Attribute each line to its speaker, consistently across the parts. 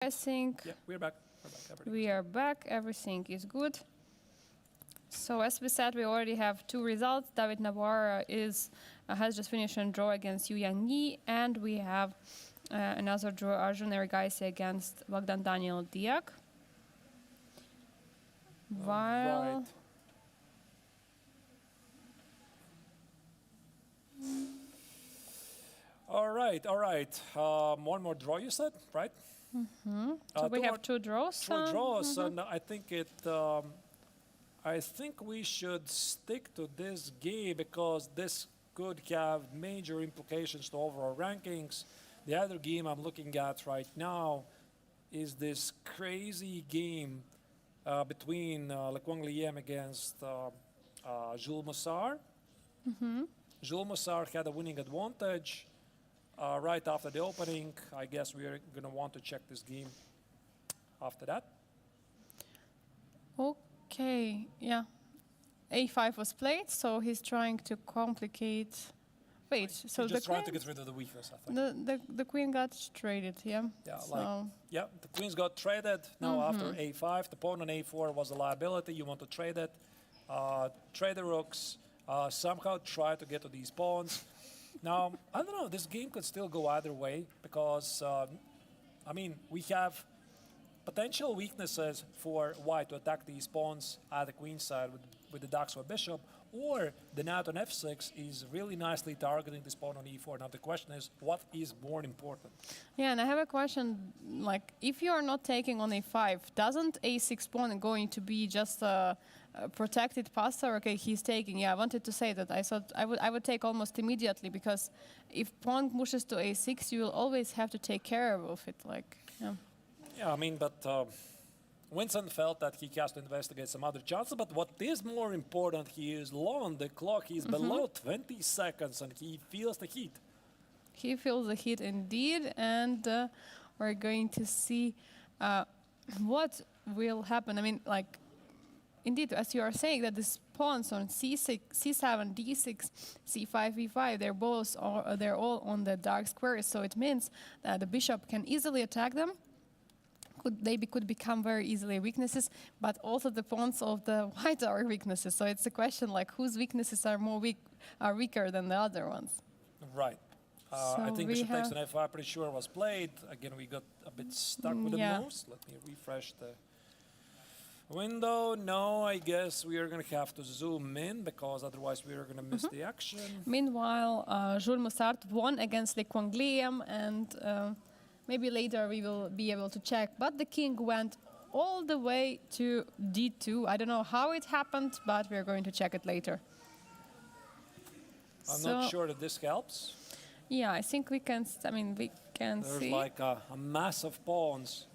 Speaker 1: I think
Speaker 2: Yeah, we're back.
Speaker 1: we are back. Everything is good. So as we said, we already have two results. David Navara has just finished a draw against Yu Yang Yi, and we have another draw, Arjun Erigaisi against Bogdan Daniel Diac. While
Speaker 2: All right. One more draw, you said, right?
Speaker 1: So we have two draws.
Speaker 2: Two draws, and I think I think we should stick to this game because this could have major implications to overall rankings. The other game I'm looking at right now is this crazy game between Le Quang Liem against Jules Masark. Jules Masark had a winning advantage right after the opening. I guess we're going to want to check this game after that.
Speaker 1: Okay, yeah. A5 was played, so he's trying to complicate. Wait, so
Speaker 2: He's
Speaker 1: the
Speaker 2: just trying
Speaker 1: queen,
Speaker 2: to get rid of the weakness, I think.
Speaker 1: the queen got traded, yeah.
Speaker 2: Yeah,
Speaker 1: So
Speaker 2: the queens got traded. Now after A5, the pawn on A4 was a liability. You want to trade it. Trade the rooks. Somehow try to get to these pawns. Now, I don't know, this game could still go either way because, I mean, we have potential weaknesses for white to attack these pawns at the queen side with the dux or bishop, or the knight on f6 is really nicely targeting this pawn on e4. Now the question is, what is more important?
Speaker 1: yeah, and I have a question. Like, if you are not taking on a5, doesn't a6 pawn going to be just a protected passer? Okay, he's taking. Yeah, I wanted to say that. I thought I would take almost immediately because if pawn pushes to a6, you will always have to take care of it. Like, yeah.
Speaker 2: Yeah, I mean, but Vincent felt that he has to investigate some other chances. But what is more important, he is low on the clock. He's below 20 seconds, and he feels the heat.
Speaker 1: He feels the heat indeed, and we're going to see what will happen. I mean, like, indeed, as you are saying, that these pawns on c6, c7, d6, c5, e5, they're all on the dark squares. So it means that the bishop can easily attack them. They could become very easily weaknesses, but also the pawns of the white are weaknesses. So it's a question like whose weaknesses are weaker than the other ones.
Speaker 2: Right.
Speaker 1: So
Speaker 2: I think bishop takes an f5 pretty sure was played. Again, we got a bit stuck with the moves. Let me refresh the window. No, I guess we are going to have to zoom in because otherwise we are going to miss the action.
Speaker 1: Meanwhile, Jules Masark won against Le Quang Liem, and maybe later we will be able to check. But the king went all the way to d2. I don't know how it happened, but we're going to check it later.
Speaker 2: I'm not sure that this helps.
Speaker 1: Yeah, I think we can. We can
Speaker 2: There's
Speaker 1: see.
Speaker 2: There's like a mass of pawns.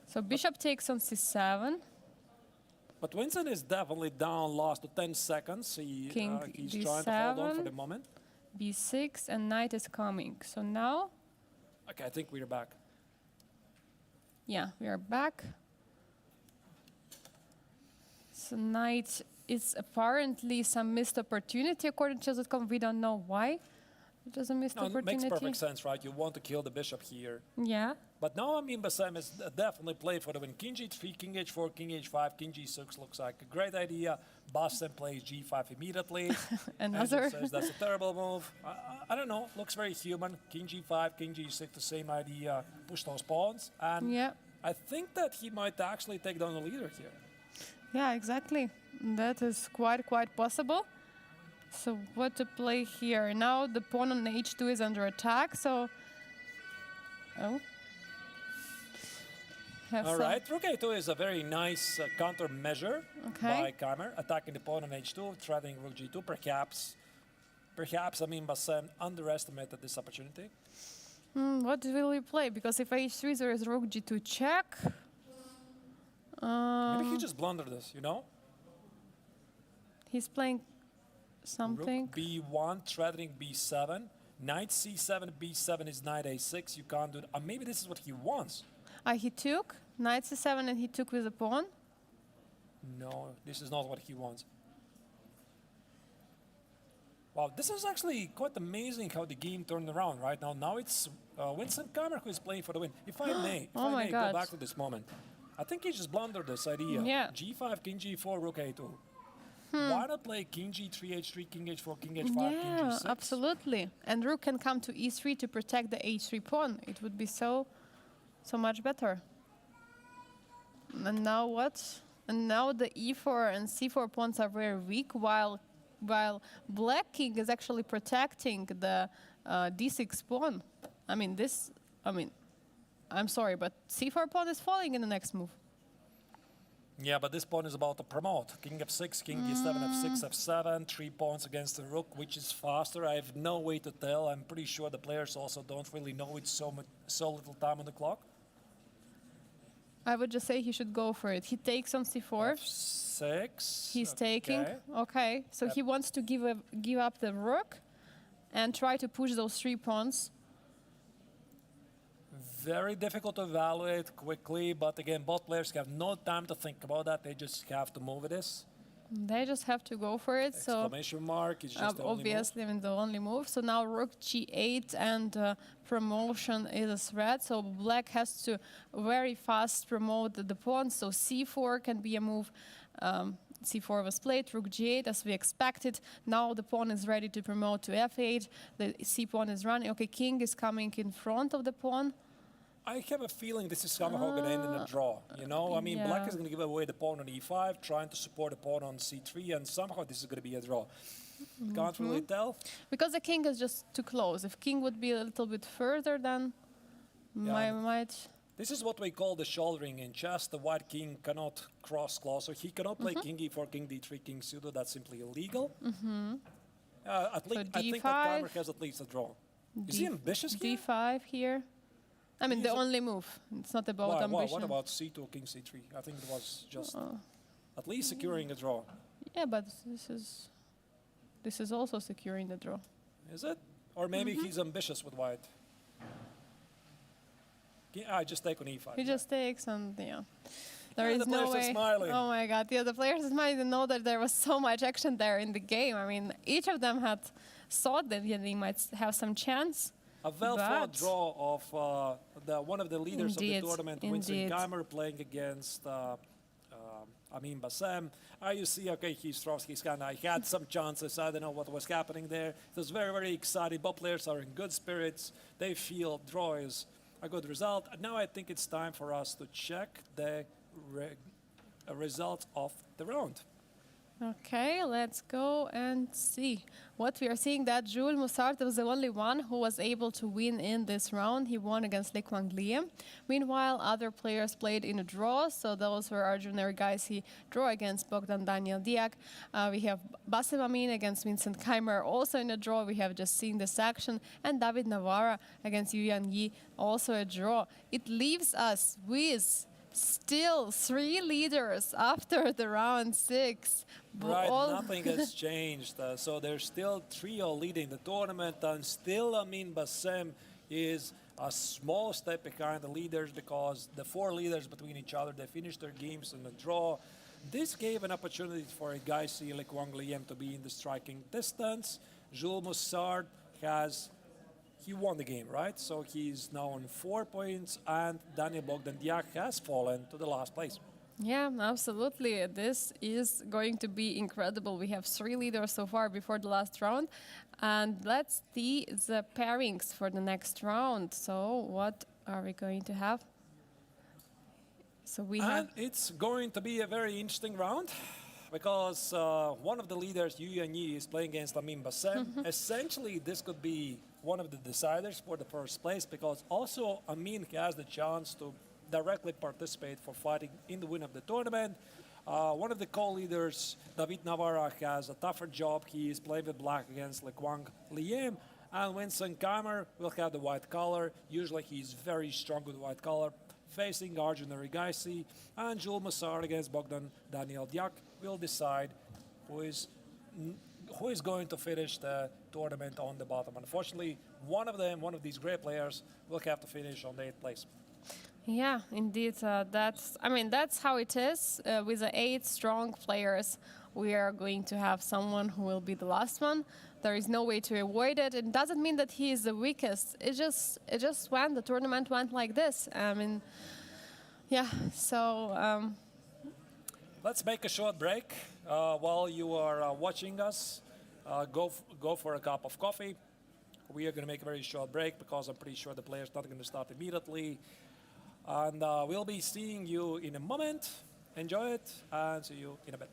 Speaker 1: So bishop takes on c7.
Speaker 2: But Vincent is definitely down last to 10 seconds. He's
Speaker 1: d7,
Speaker 2: trying to hold on for the moment.
Speaker 1: b6, and knight is coming. So now...
Speaker 2: Okay, I think we're back.
Speaker 1: Yeah, we are back. So knight is apparently some missed opportunity according to Chess.com. We don't know why. It was a missed opportunity.
Speaker 2: It makes perfect sense, right? You want to kill the bishop here.
Speaker 1: Yeah.
Speaker 2: But now, I mean, Bassam is definitely played for the win. King g3, king h4, king h5, king g6 looks like a great idea. Bassam plays g5 immediately.
Speaker 1: Another.
Speaker 2: Says that's a terrible move. I don't know. Looks very human. King g5, king g6, the same idea. Push those pawns. And
Speaker 1: yeah.
Speaker 2: I think that he might actually take down the leader here.
Speaker 1: Yeah, exactly. That is quite possible. So what to play here? Now the pawn on h2 is under attack, so... Oh.
Speaker 2: All right, rook a2 is a very nice countermeasure by Keymer, attacking the pawn on h2, threatening rook g2. Perhaps, I mean, Bassam underestimated this opportunity.
Speaker 1: What will he play? Because if h3 there is rook g2 check.
Speaker 2: Maybe he just blundered this, you know?
Speaker 1: He's playing something.
Speaker 2: Rook b1, threatening b7. Knight c7, b7 is knight a6. You can't do it. Maybe this is what he wants.
Speaker 1: He took knight c7 and he took with a pawn.
Speaker 2: No, this is not what he wants. Wow, this is actually quite amazing how the game turned around right now. Now it's Vincent Keymer who is playing for the win. If I may,
Speaker 1: Oh my
Speaker 2: go
Speaker 1: God.
Speaker 2: back to this moment, I think he just blundered this idea.
Speaker 1: Yeah.
Speaker 2: G5, King G4, Rook A2. Why not play King G3, H3, King H4, King H5, King
Speaker 1: Yeah,
Speaker 2: G6?
Speaker 1: absolutely. And rook can come to e3 to protect the h3 pawn. It would be so much better. And now what? And now the e4 and c4 pawns are very weak, while black king is actually protecting the d6 pawn. I mean, I'm sorry, but c4 pawn is falling in the next move.
Speaker 2: Yeah, but this pawn is about to promote. King F6, King D7, F6, F7, 3 pawns against the rook, which is faster. I have no way to tell. I'm pretty sure the players also don't really know it's so little time on the clock.
Speaker 1: I would just say he should go for it. He takes on c4.
Speaker 2: F6.
Speaker 1: He's taking. Okay, so he wants to give up the rook and try to push those 3 pawns.
Speaker 2: Very difficult to evaluate quickly, but again, both players have no time to think about that. They just have to move this.
Speaker 1: They just have to go for it. So
Speaker 2: Exclamation mark is just the only move.
Speaker 1: obviously, I mean, the only move. So now rook g8 and promotion is a threat. So black has to very fast promote the pawn. So c4 can be a move. C4 was played, rook g8 as we expected. Now the pawn is ready to promote to f8. The c pawn is running. Okay, king is coming in front of the pawn.
Speaker 2: I have a feeling this is somehow going to end in a draw. You know, I mean, black is going to give away the pawn on e5, trying to support the pawn on c3, and somehow this is going to be a draw. Can't really tell.
Speaker 1: Because the king is just too close. If king would be a little bit further, then might.
Speaker 2: This is what we call the shouldering in chess. The white king cannot cross closer. He cannot play king e4, king d3, king sudo. That's simply illegal. At least I think that Keymer has at least a draw. Is he ambitious here?
Speaker 1: d5 here. I mean, the only move. It's not about ambition.
Speaker 2: What about c2, king c3? I think it was just at least securing a draw.
Speaker 1: Yeah, but this is also securing the draw.
Speaker 2: Is it? Or maybe he's ambitious with white. I just take on e5.
Speaker 1: He just takes and yeah. There
Speaker 2: And
Speaker 1: is
Speaker 2: the
Speaker 1: no
Speaker 2: players are
Speaker 1: way.
Speaker 2: smiling.
Speaker 1: Oh my God! Yeah, the players might know that there was so much action there in the game. I mean, each of them had thought that they might have some chance.
Speaker 2: A well-fought draw of one of the leaders of the tournament, Vincent Keymer, playing against Amin Bassem. You see, okay, he throws his hand. I had some chances. I don't know what was happening there. It was very, very exciting. Both players are in good spirits. They feel draw is a good result. Now I think it's time for us to check the results of the round.
Speaker 1: Okay, let's go and see. What we are seeing that Jules Musart was the only one who was able to win in this round. He won against Le Quang Liem. Meanwhile, other players played in a draw. So those were our junior guys. He drew against Bogdan Daniel Diac. We have Bassem Amin against Vincent Keymer, also in a draw. We have just seen this action. And David Navara against Yuyan Yi, also a draw. It leaves us with still 3 leaders after the round 6.
Speaker 2: Right, nothing has changed. So there's still 3-0 leading the tournament, and still Amin Bassem is a small step behind the leaders because the 4 leaders between each other, they finished their games in a draw. This gave an opportunity for a guy like Quang Liem to be in the striking distance. Jules Musart he won the game, right? So he's now on 4 points, and Daniel Bogdan Diac has fallen to the last place.
Speaker 1: Yeah, absolutely. This is going to be incredible. We have 3 leaders so far before the last round. And let's see the pairings for the next round. So what are we going to have? So we have...
Speaker 2: It's going to be a very interesting round because one of the leaders, Yuyan Yi, is playing against Amin Bassem. Essentially, this could be one of the deciders for the first place because also Amin has the chance to directly participate for fighting in the win of the tournament. One of the co-leaders, David Navara, has a tougher job. He is playing with black against Le Quang Liem. And Vincent Keymer will have the white color. Usually he's very strong with white color, facing Arjun Rigaisi. And Jules Musart against Bogdan Daniel Diac will decide who is going to finish the tournament on the bottom. Unfortunately, one of these great players, will have to finish on the 8th place.
Speaker 1: Yeah, indeed. That's how it is. With the 8 strong players, we are going to have someone who will be the last one. there is no way to avoid it. It doesn't mean that he is the weakest. It just went. The tournament went like this. I mean, yeah. So.
Speaker 2: Let's make a short break while you are watching us. Go for a cup of coffee. We are going to make a very short break because I'm pretty sure the player's not going to start immediately. And we'll be seeing you in a moment. Enjoy it and see you in a bit.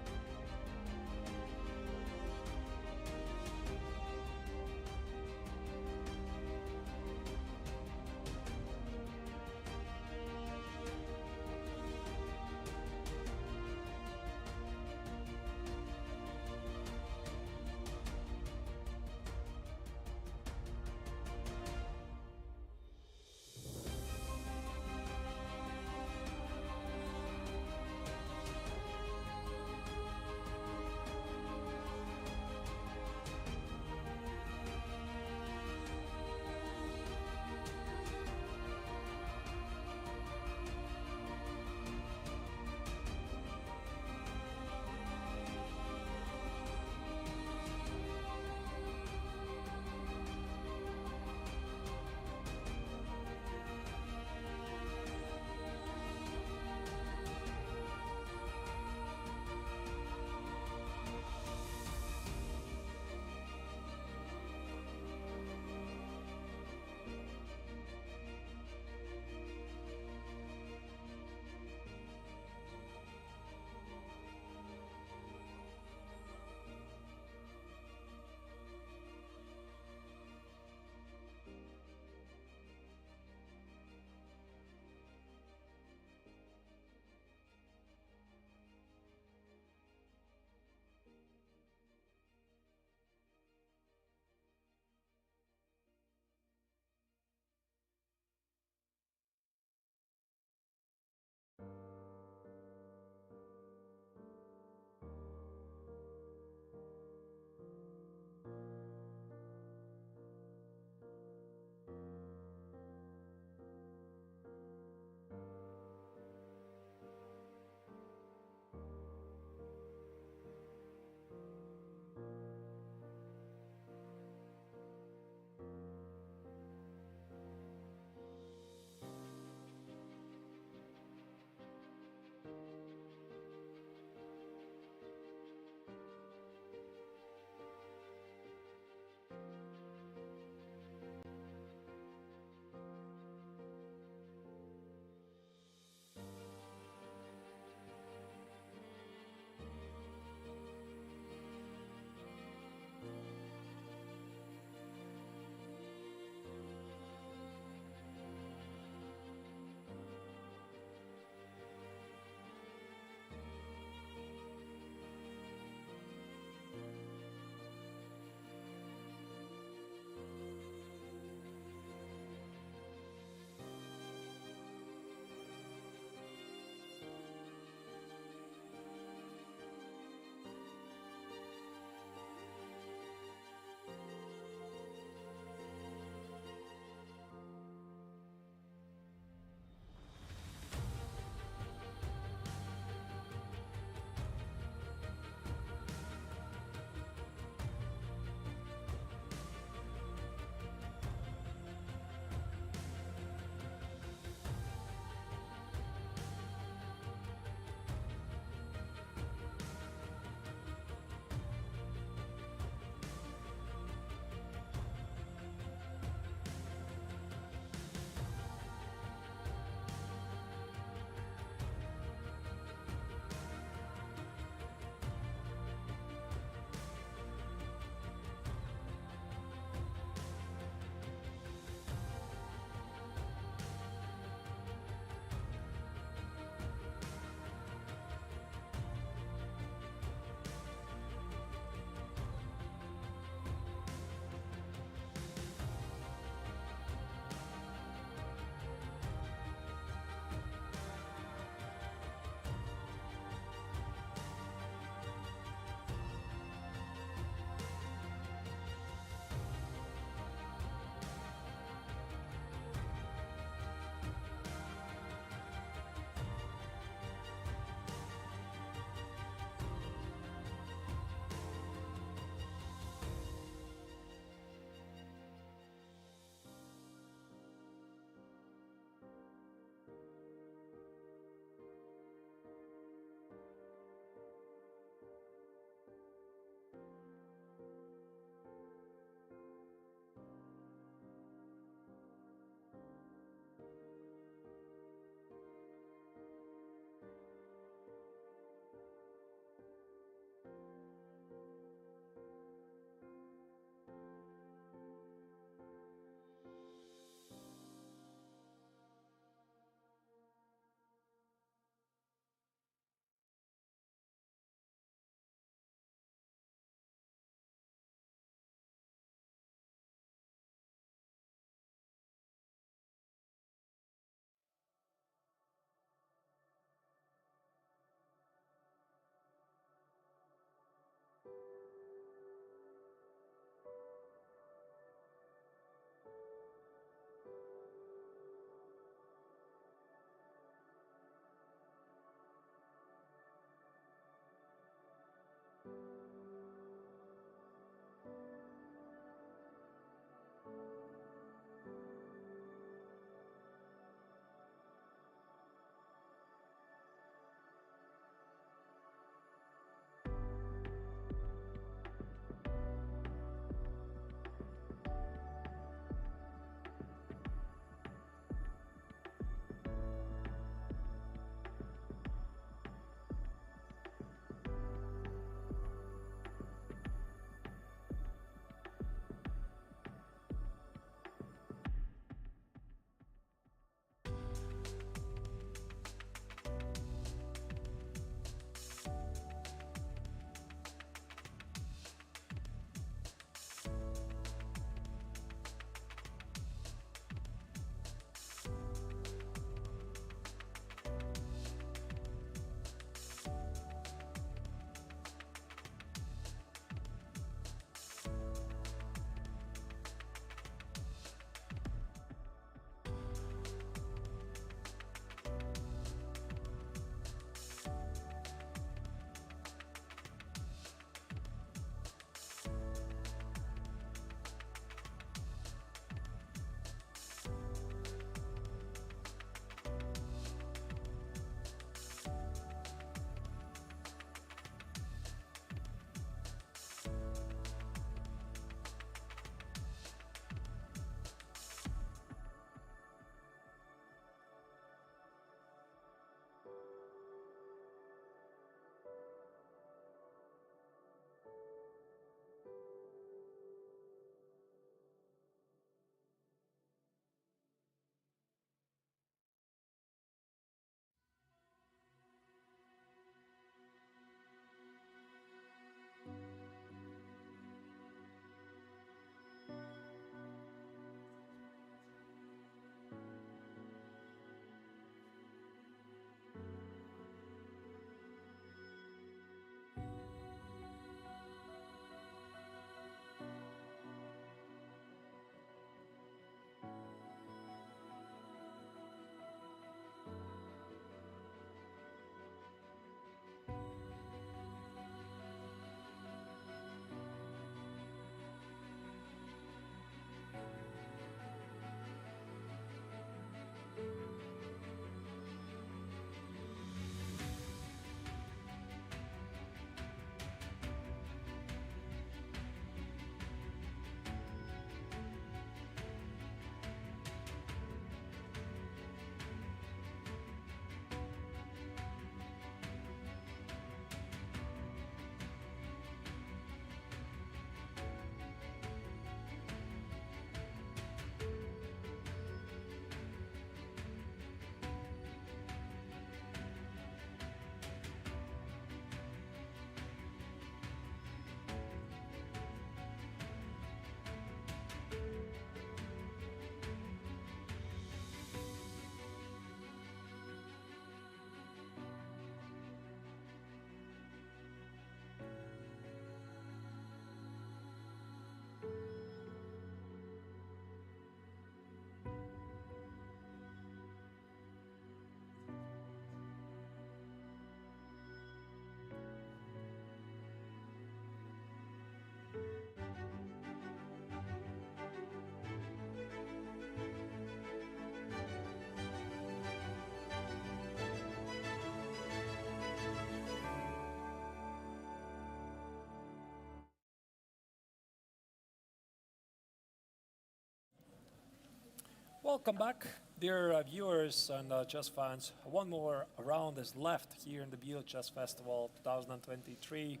Speaker 2: Welcome back, dear viewers and chess fans. One more round is left here in the Biel Chess Festival 2023.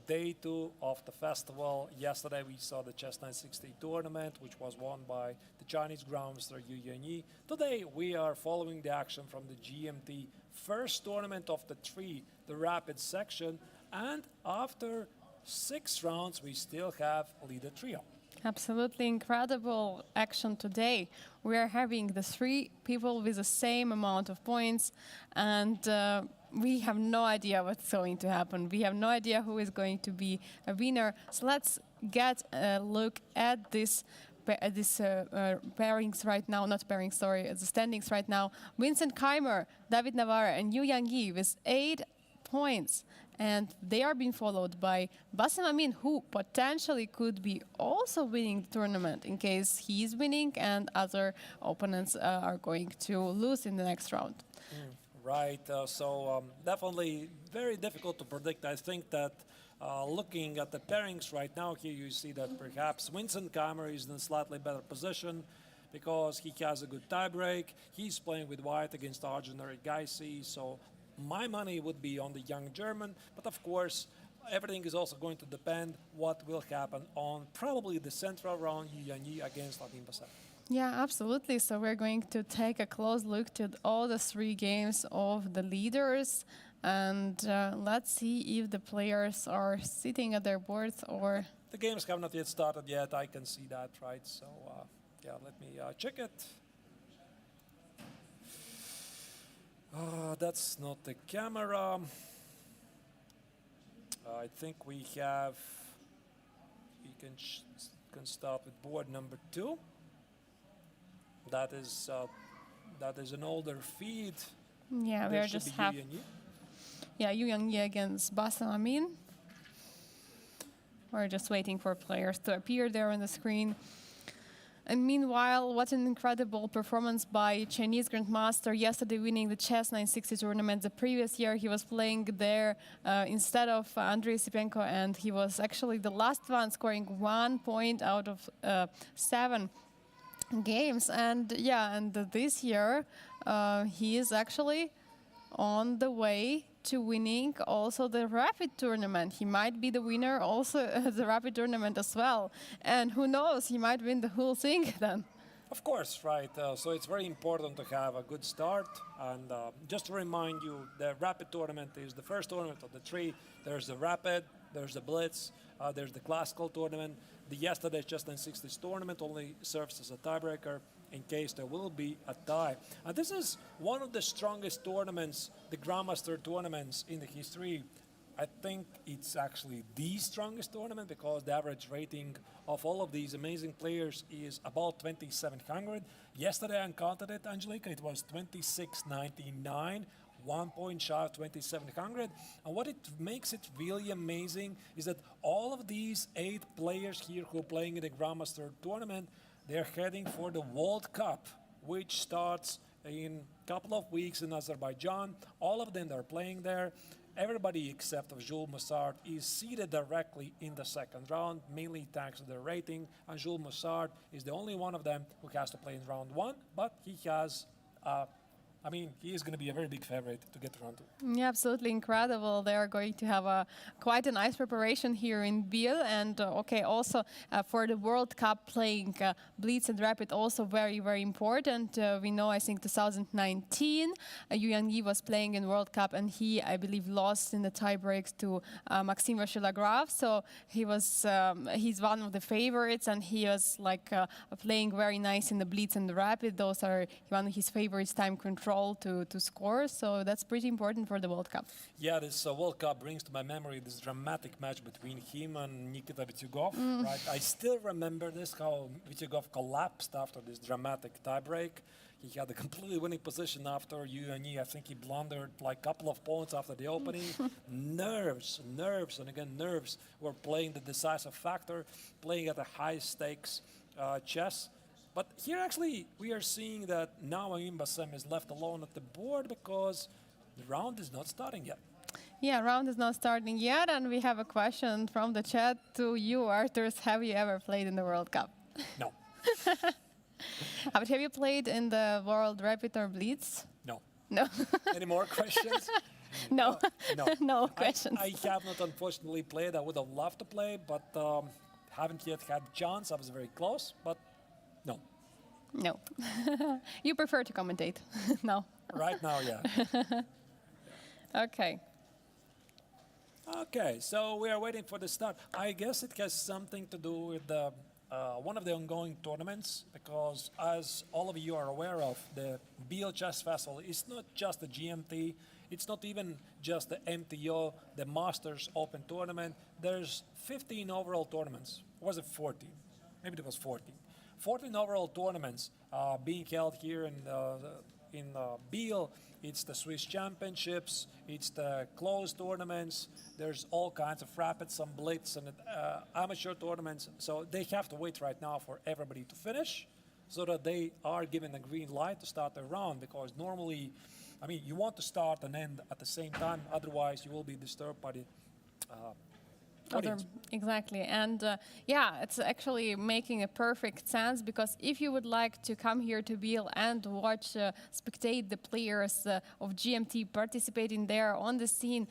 Speaker 2: Day 2 of the festival. Yesterday we saw the Chess 960 tournament, which was won by the Chinese Grandmaster Yu Yanyi. Today we are following the action from the GMT first tournament of the 3, the rapid section. And after 6 rounds, we still have leader trio.
Speaker 1: Absolutely incredible action today. We are having the 3 people with the same amount of points, and we have no idea what's going to happen. We have no idea who is going to be a winner. So let's get a look at this pairings right now, not pairings, sorry, the standings right now. Vincent Keymer, David Navara, and Yu Yanyi with 8 points. And they are being followed by Bassem Amin, who potentially could be also winning the tournament in case he is winning and other opponents are going to lose in the next round.
Speaker 2: Right, definitely very difficult to predict. I think that looking at the pairings right now, here you see that perhaps Vincent Keymer is in a slightly better position because he has a good tiebreak. He's playing with white against Arjun Erigaisi, so my money would be on the young German, but of course, everything is also going to depend what will happen on probably the central round, Yu Yanyi against Adin Bassem.
Speaker 1: Yeah, absolutely. So we're going to take a close look to all the 3 games of the leaders, and let's see if the players are sitting at their boards or...
Speaker 2: The games have not yet started yet, I can see that, right? So, yeah, let me check it. That's not the camera. I think we have. We can start with board number 2. That is an older feed.
Speaker 1: Yeah, we're just have. Yeah, Yu Yanyi against Bassem Amin. We're just waiting for players to appear there on the screen. And meanwhile, what an incredible performance by Chinese Grandmaster, yesterday winning the Chess 960 tournament. The previous year he was playing there instead of Andrei Sipenko, and he was actually the last one, scoring 1 point out of 7 games. And yeah, and this year he is actually on the way to winning also the rapid tournament. He might be the winner also of the rapid tournament as well. And who knows, he might win the whole thing then.
Speaker 2: Of course, right. So it's very important to have a good start. And just to remind you, the rapid tournament is the first tournament of the 3. There's the rapid, there's the blitz, there's the classical tournament. The yesterday's Chess 960 tournament only serves as a tiebreaker in case there will be a tie. And this is one of the strongest tournaments, the Grandmaster tournaments in the history. I think it's actually the strongest tournament because the average rating of all of these amazing players is about 2,700. Yesterday I counted it, Angelika, it was 2,699. 1 point shy of 2,700. And what it makes it really amazing is that all of these 8 players here who are playing in the Grandmaster tournament, they're heading for the World Cup, which starts in a couple of weeks in Azerbaijan. All of them are playing there. Everybody except of Jules Masark is seeded directly in the second round, mainly thanks to their rating. And Jules Masark is the only one of them who has to play in round 1, but he has he is going to be a very big favorite to get to round 2.
Speaker 1: Yeah, absolutely incredible. They are going to have quite a nice preparation here in Biel. And also for the World Cup, playing Blitz and Rapid also very, very important. We know, I think 2019, Yu Yanyi was playing in World Cup, and he, I believe, lost in the tiebreaks to Maxime Vachier-Lagrave. So he was, he's one of the favorites, and he was playing very nice in the Blitz and the Rapid. Those are one of his favorites, time control to score, so that's pretty important for the World Cup.
Speaker 2: Yeah, this World Cup brings to my memory this dramatic match between him and Nikita Vityugov, right? I still remember this, how Vityugov collapsed after this dramatic tiebreak. He had a completely winning position after Yu Yanyi. I think he blundered like a couple of points after the opening. nerves, and again nerves were playing the decisive factor, playing at a high stakes chess. But here actually we are seeing that now Adin Bassem is left alone at the board because the round is not starting yet.
Speaker 1: Yeah, round is not starting yet, and we have a question from the chat to you, Arthurs. Have you ever played in the World Cup?
Speaker 2: No.
Speaker 1: But have you played in the World Rapid or Blitz?
Speaker 2: No.
Speaker 1: No.
Speaker 2: Any more questions?
Speaker 1: No.
Speaker 2: No.
Speaker 1: No questions.
Speaker 2: I have not unfortunately played. I would have loved to play, but haven't yet had a chance. I was very close, but no.
Speaker 1: No. You prefer to commentate? No.
Speaker 2: Right now, yeah.
Speaker 1: Okay.
Speaker 2: Okay, so we are waiting for the start. I guess it has something to do with the, one of the ongoing tournaments, because as all of you are aware of, the Biel Chess Festival is not just the GMT, it's not even just the MTO, the Masters Open Tournament. There's 15 overall tournaments. Or was it 14? Maybe it was 14. 14 overall tournaments being held here in Biel. It's the Swiss Championships, it's the closed tournaments, there's all kinds of rapids, some blitz and amateur tournaments. So they have to wait right now for everybody to finish so that they are given a green light to start their round, because normally, I mean, you want to start and end at the same time, otherwise you will be disturbed by the audience.
Speaker 1: Exactly, and yeah, it's actually making a perfect sense, because if you would like to come here to Biel and watch, spectate the players of GMT participating there on the scene,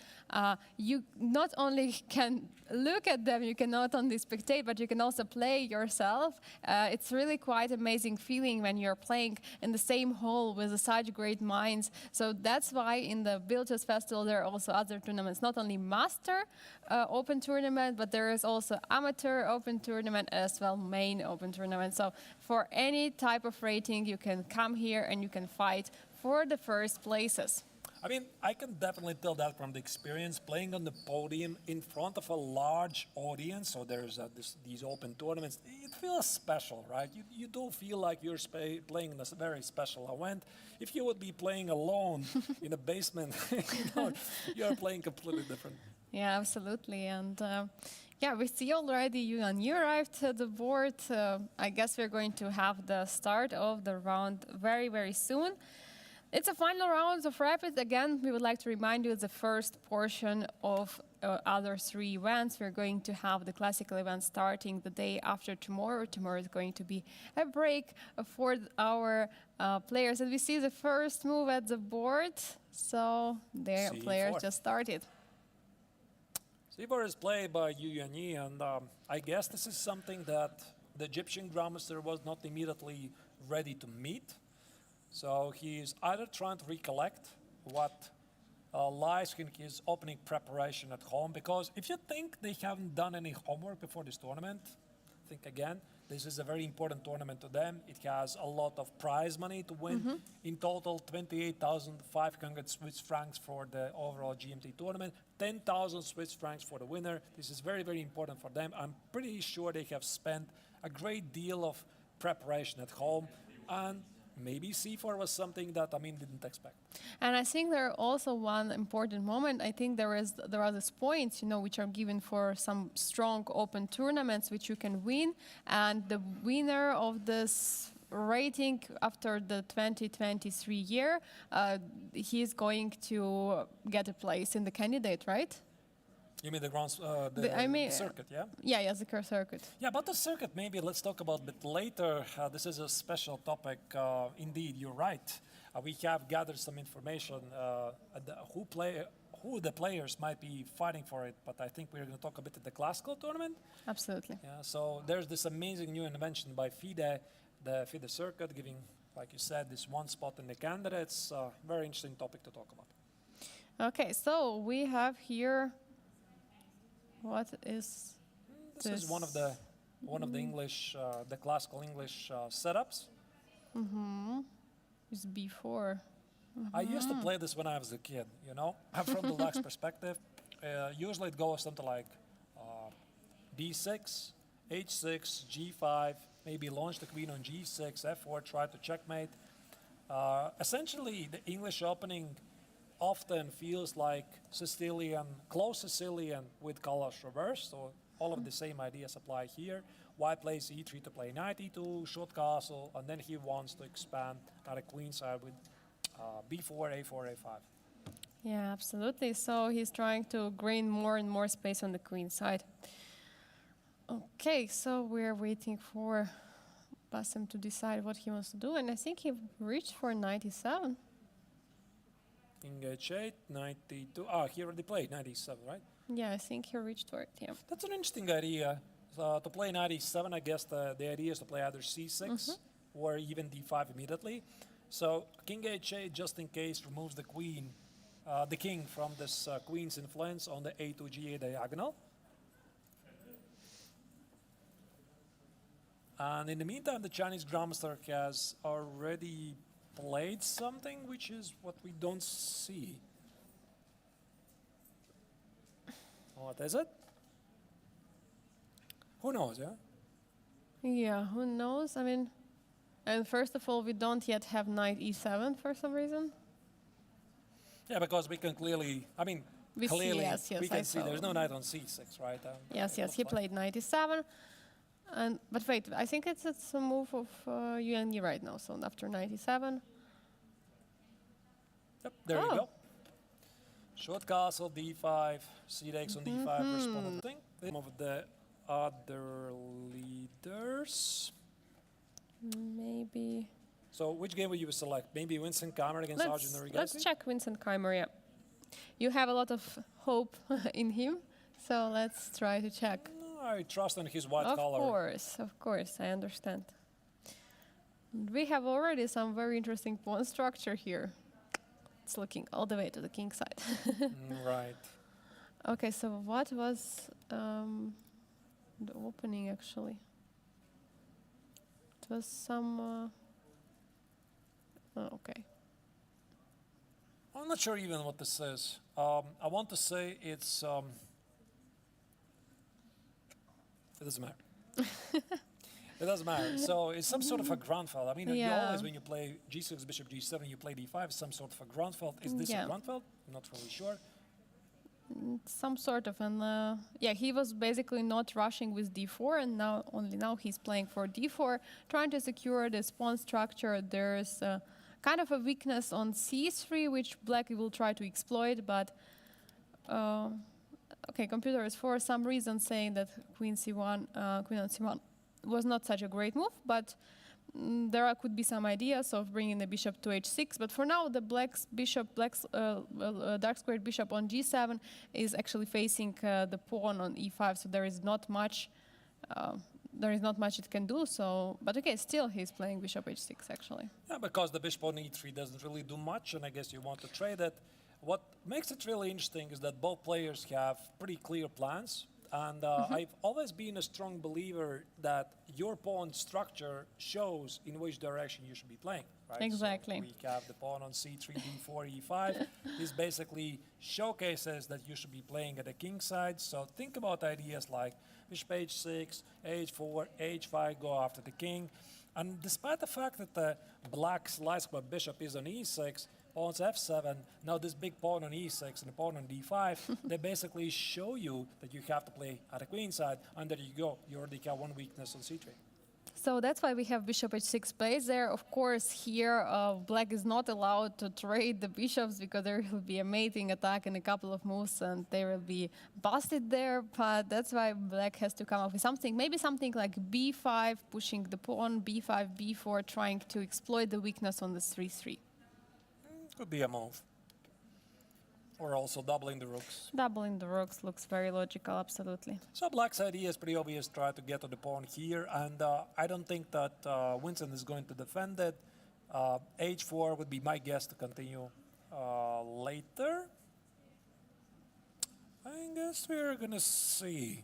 Speaker 1: you not only can look at them, you can not only spectate, but you can also play yourself. It's really quite amazing feeling when you're playing in the same hall with such great minds. So that's why in the Biel Chess Festival there are also other tournaments, not only Master Open Tournament, but there is also Amateur Open Tournament as well, Main Open Tournament. So for any type of rating, you can come here and you can fight for the first places.
Speaker 2: I mean, I can definitely tell that from the experience playing on the podium in front of a large audience. So there's these open tournaments. It feels special, right? You do feel like you're playing in a very special event. If you would be playing alone in a basement, you're playing completely different.
Speaker 1: Yeah, absolutely. And yeah, we see already you arrived at the board. I guess we're going to have the start of the round very, very soon. It's a final round of Rapid. Again, we would like to remind you it's the first portion of other three events. We're going to have the classical event starting the day after tomorrow. Tomorrow is going to be a break for our players. And we see the first move at the board. So their players just started.
Speaker 2: C4 is played by Yu Yanyi, and I guess this is something that the Egyptian Grandmaster was not immediately ready to meet. So he's either trying to recollect what lies in his opening preparation at home, because if you think they haven't done any homework before this tournament, think again. This is a very important tournament to them. It has a lot of prize money to win. In total, 28,500 Swiss francs for the overall GMT tournament, 10,000 Swiss francs for the winner. This is very, very important for them. I'm pretty sure they have spent a great deal of preparation at home, and maybe C4 was something that didn't expect.
Speaker 1: And I think there are also one important moment. I think there are these points, which are given for some strong open tournaments which you can win, and the winner of this rating after the 2023 year, he's going to get a place in the candidate, right?
Speaker 2: You mean the circuit, yeah?
Speaker 1: Yeah, the circuit.
Speaker 2: Yeah, but the circuit, maybe let's talk about a bit later. This is a special topic. Indeed, you're right. We have gathered some information who the players might be fighting for it, but I think we're going to talk a bit at the classical tournament.
Speaker 1: Absolutely.
Speaker 2: Yeah, so there's this amazing new invention by FIDE, the FIDE circuit, giving, like you said, this one spot in the candidates. Very interesting topic to talk about.
Speaker 1: Okay, so we have here. What is
Speaker 2: this? Is one of the English, the classical English setups.
Speaker 1: It's before.
Speaker 2: I used to play this when I was a kid. From the Lux perspective, usually it goes something like D6, H6, G5, maybe launch the queen on G6, F4, try to checkmate. Essentially, the English opening often feels like Sicilian, close Sicilian with colors reversed. So all of the same ideas apply here. White plays E3 to play knight E2, short castle, and then he wants to expand at a queen side with B4, A4, A5.
Speaker 1: Yeah, absolutely. So he's trying to gain more and more space on the queen side. Okay, so we're waiting for pass him to decide what he wants to do. And I think he reached for 97.
Speaker 2: King H8, 92. Ah, he already played 97, right?
Speaker 1: Yeah, I think he reached for it, yeah.
Speaker 2: That's an interesting idea. To play 97, I guess the idea is to play either C6 or even D5 immediately. So King H8, just in case, removes the queen, the king from this queen's influence on the A to G8 diagonal. And in the meantime, the Chinese Grandmaster has already played something, which is what we don't see. What is it? Who knows, yeah?
Speaker 1: Yeah, who knows? I mean, and first of all, we don't yet have knight e7 for some reason.
Speaker 2: Yeah, because we can clearly, I mean,
Speaker 1: We see,
Speaker 2: clearly
Speaker 1: yes,
Speaker 2: we
Speaker 1: I
Speaker 2: can see
Speaker 1: saw.
Speaker 2: there's no knight on C6, right?
Speaker 1: Yes,
Speaker 2: it
Speaker 1: yes, he
Speaker 2: looks like.
Speaker 1: played knight e7. But wait, I think it's a move of UNE right now, so after knight e7.
Speaker 2: Yep, there you
Speaker 1: Oh.
Speaker 2: go. Short castle, D5, C takes on D5, responding. Some of the other leaders.
Speaker 1: Maybe.
Speaker 2: So which game will you select? Maybe Vincent Keymer against Arjun Narigaisi?
Speaker 1: Let's check Vincent Keymer, yeah. You have a lot of hope in him, so let's try to check.
Speaker 2: I trust in his white collar.
Speaker 1: Of course, I understand. We have already some very interesting pawn structure here. It's looking all the way to the king side.
Speaker 2: Right.
Speaker 1: Okay, so what was the opening actually? It was some. Oh, okay.
Speaker 2: I'm not sure even what this is. I want to say it's. It doesn't matter. It doesn't matter. So it's some sort of a Grunfeld. I mean, you
Speaker 1: Yeah.
Speaker 2: always, when you play G6, Bishop G7, you play D5, some sort of a Grunfeld. Is this
Speaker 1: Yeah.
Speaker 2: a Grunfeld? I'm not really sure.
Speaker 1: Some sort of an yeah, he was basically not rushing with d4, and now he's playing for d4, trying to secure this pawn structure. There's kind of a weakness on c3, which black will try to exploit, but okay, computer is for some reason saying that queen c1, queen on c1 was not such a great move, but there could be some ideas of bringing the bishop to h6, but for now the dark squared bishop on g7 is actually facing the pawn on e5, so there is not much it can do. So, but okay, still he's playing bishop h6 actually.
Speaker 2: Yeah, because the bishop on e3 doesn't really do much, and I guess you want to trade it. What makes it really interesting is that both players have pretty clear plans. And I've always been a strong believer that your pawn structure shows in which direction you should be playing, right?
Speaker 1: Exactly.
Speaker 2: So we have the pawn on c3, d4, e5. This basically showcases that you should be playing at the king side. So think about ideas like bishop h6, h4, h5, go after the king. And despite the fact that the black slice by bishop is on e6, pawns f7, now this big pawn on e6 and the pawn on d5, they basically show you that you have to play at the queen side, and there you go, you already have one weakness on c3.
Speaker 1: So that's why we have bishop h6 plays there. Of course, here black is not allowed to trade the bishops because there will be a mating attack in a couple of moves and they will be busted there. But that's why black has to come up with something, maybe something like b5, pushing the pawn, b5, b4, trying to exploit the weakness on the 3-3.
Speaker 2: Could be a move. Or also doubling the rooks.
Speaker 1: Doubling the rooks looks very logical, absolutely.
Speaker 2: So black's idea is pretty obvious, try to get to the pawn here, and I don't think that Vincent is going to defend it. h4 would be my guess to continue later. I guess we're gonna see.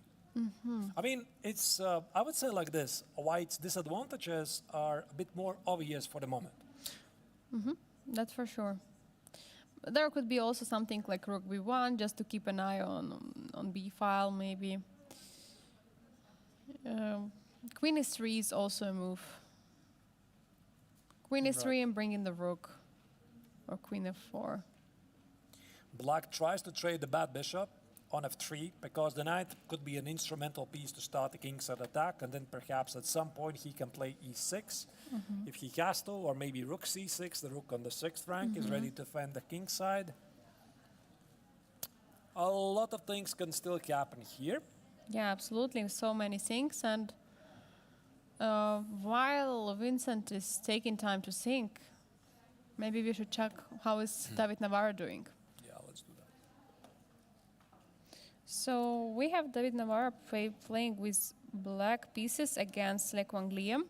Speaker 2: I mean, it's, I would say like this, White's disadvantages are a bit more obvious for the moment.
Speaker 1: That's for sure. There could be also something like rook b1, just to keep an eye on b file, maybe. Queen s3 is also a move. Queen s3 and bring in the rook, or queen f4.
Speaker 2: Black tries to trade the bad bishop on f3 because the knight could be an instrumental piece to start the kingside attack, and then perhaps at some point he can play e6 if he has to, or maybe rook c6, the rook on the 6th rank is ready to defend the kingside. A lot of things can still happen here.
Speaker 1: Yeah, absolutely, so many things, and while Vincent is taking time to think, maybe we should check how is David Navara doing.
Speaker 2: Yeah, let's do that.
Speaker 1: So we have David Navara playing with black pieces against Le Quang Liam.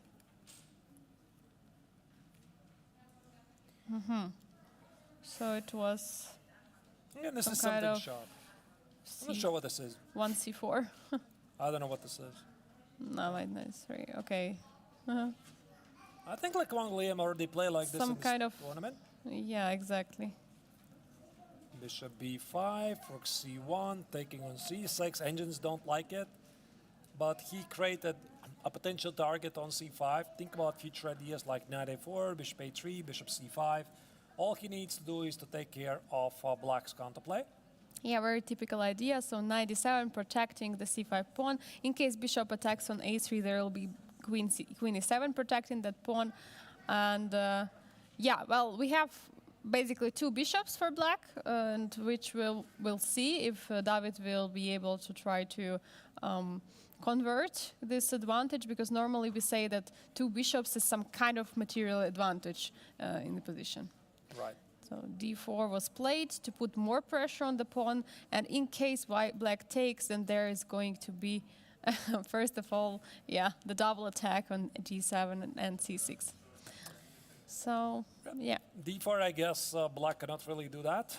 Speaker 1: So it was
Speaker 2: Yeah, this
Speaker 1: some
Speaker 2: is
Speaker 1: kind
Speaker 2: something
Speaker 1: of
Speaker 2: sharp. I'm not sure what this is.
Speaker 1: 1 c4.
Speaker 2: I don't know what this is.
Speaker 1: No, wait, no, it's 3. Okay.
Speaker 2: I think like Wang Liam already played like this
Speaker 1: Some
Speaker 2: in this
Speaker 1: kind of-
Speaker 2: tournament.
Speaker 1: Yeah, exactly.
Speaker 2: Bishop b5, rook c1, taking on c6. Engines don't like it, but he created a potential target on c5. Think about future ideas like knight a4, bishop a3, bishop c5. All he needs to do is to take care of black's counterplay.
Speaker 1: Yeah, very typical idea. So knight d7 protecting the c5 pawn. In case bishop attacks on a3, there will be queen e7 protecting that pawn. And yeah, well, we have basically 2 bishops for black, and which we'll see if David will be able to try to convert this advantage, because normally we say that 2 bishops is some kind of material advantage in the position.
Speaker 2: Right.
Speaker 1: So d4 was played to put more pressure on the pawn, and in case black takes, then there is going to be, first of all, yeah, the double attack on g7 and c6. So, yeah.
Speaker 2: d4, I guess black cannot really do that.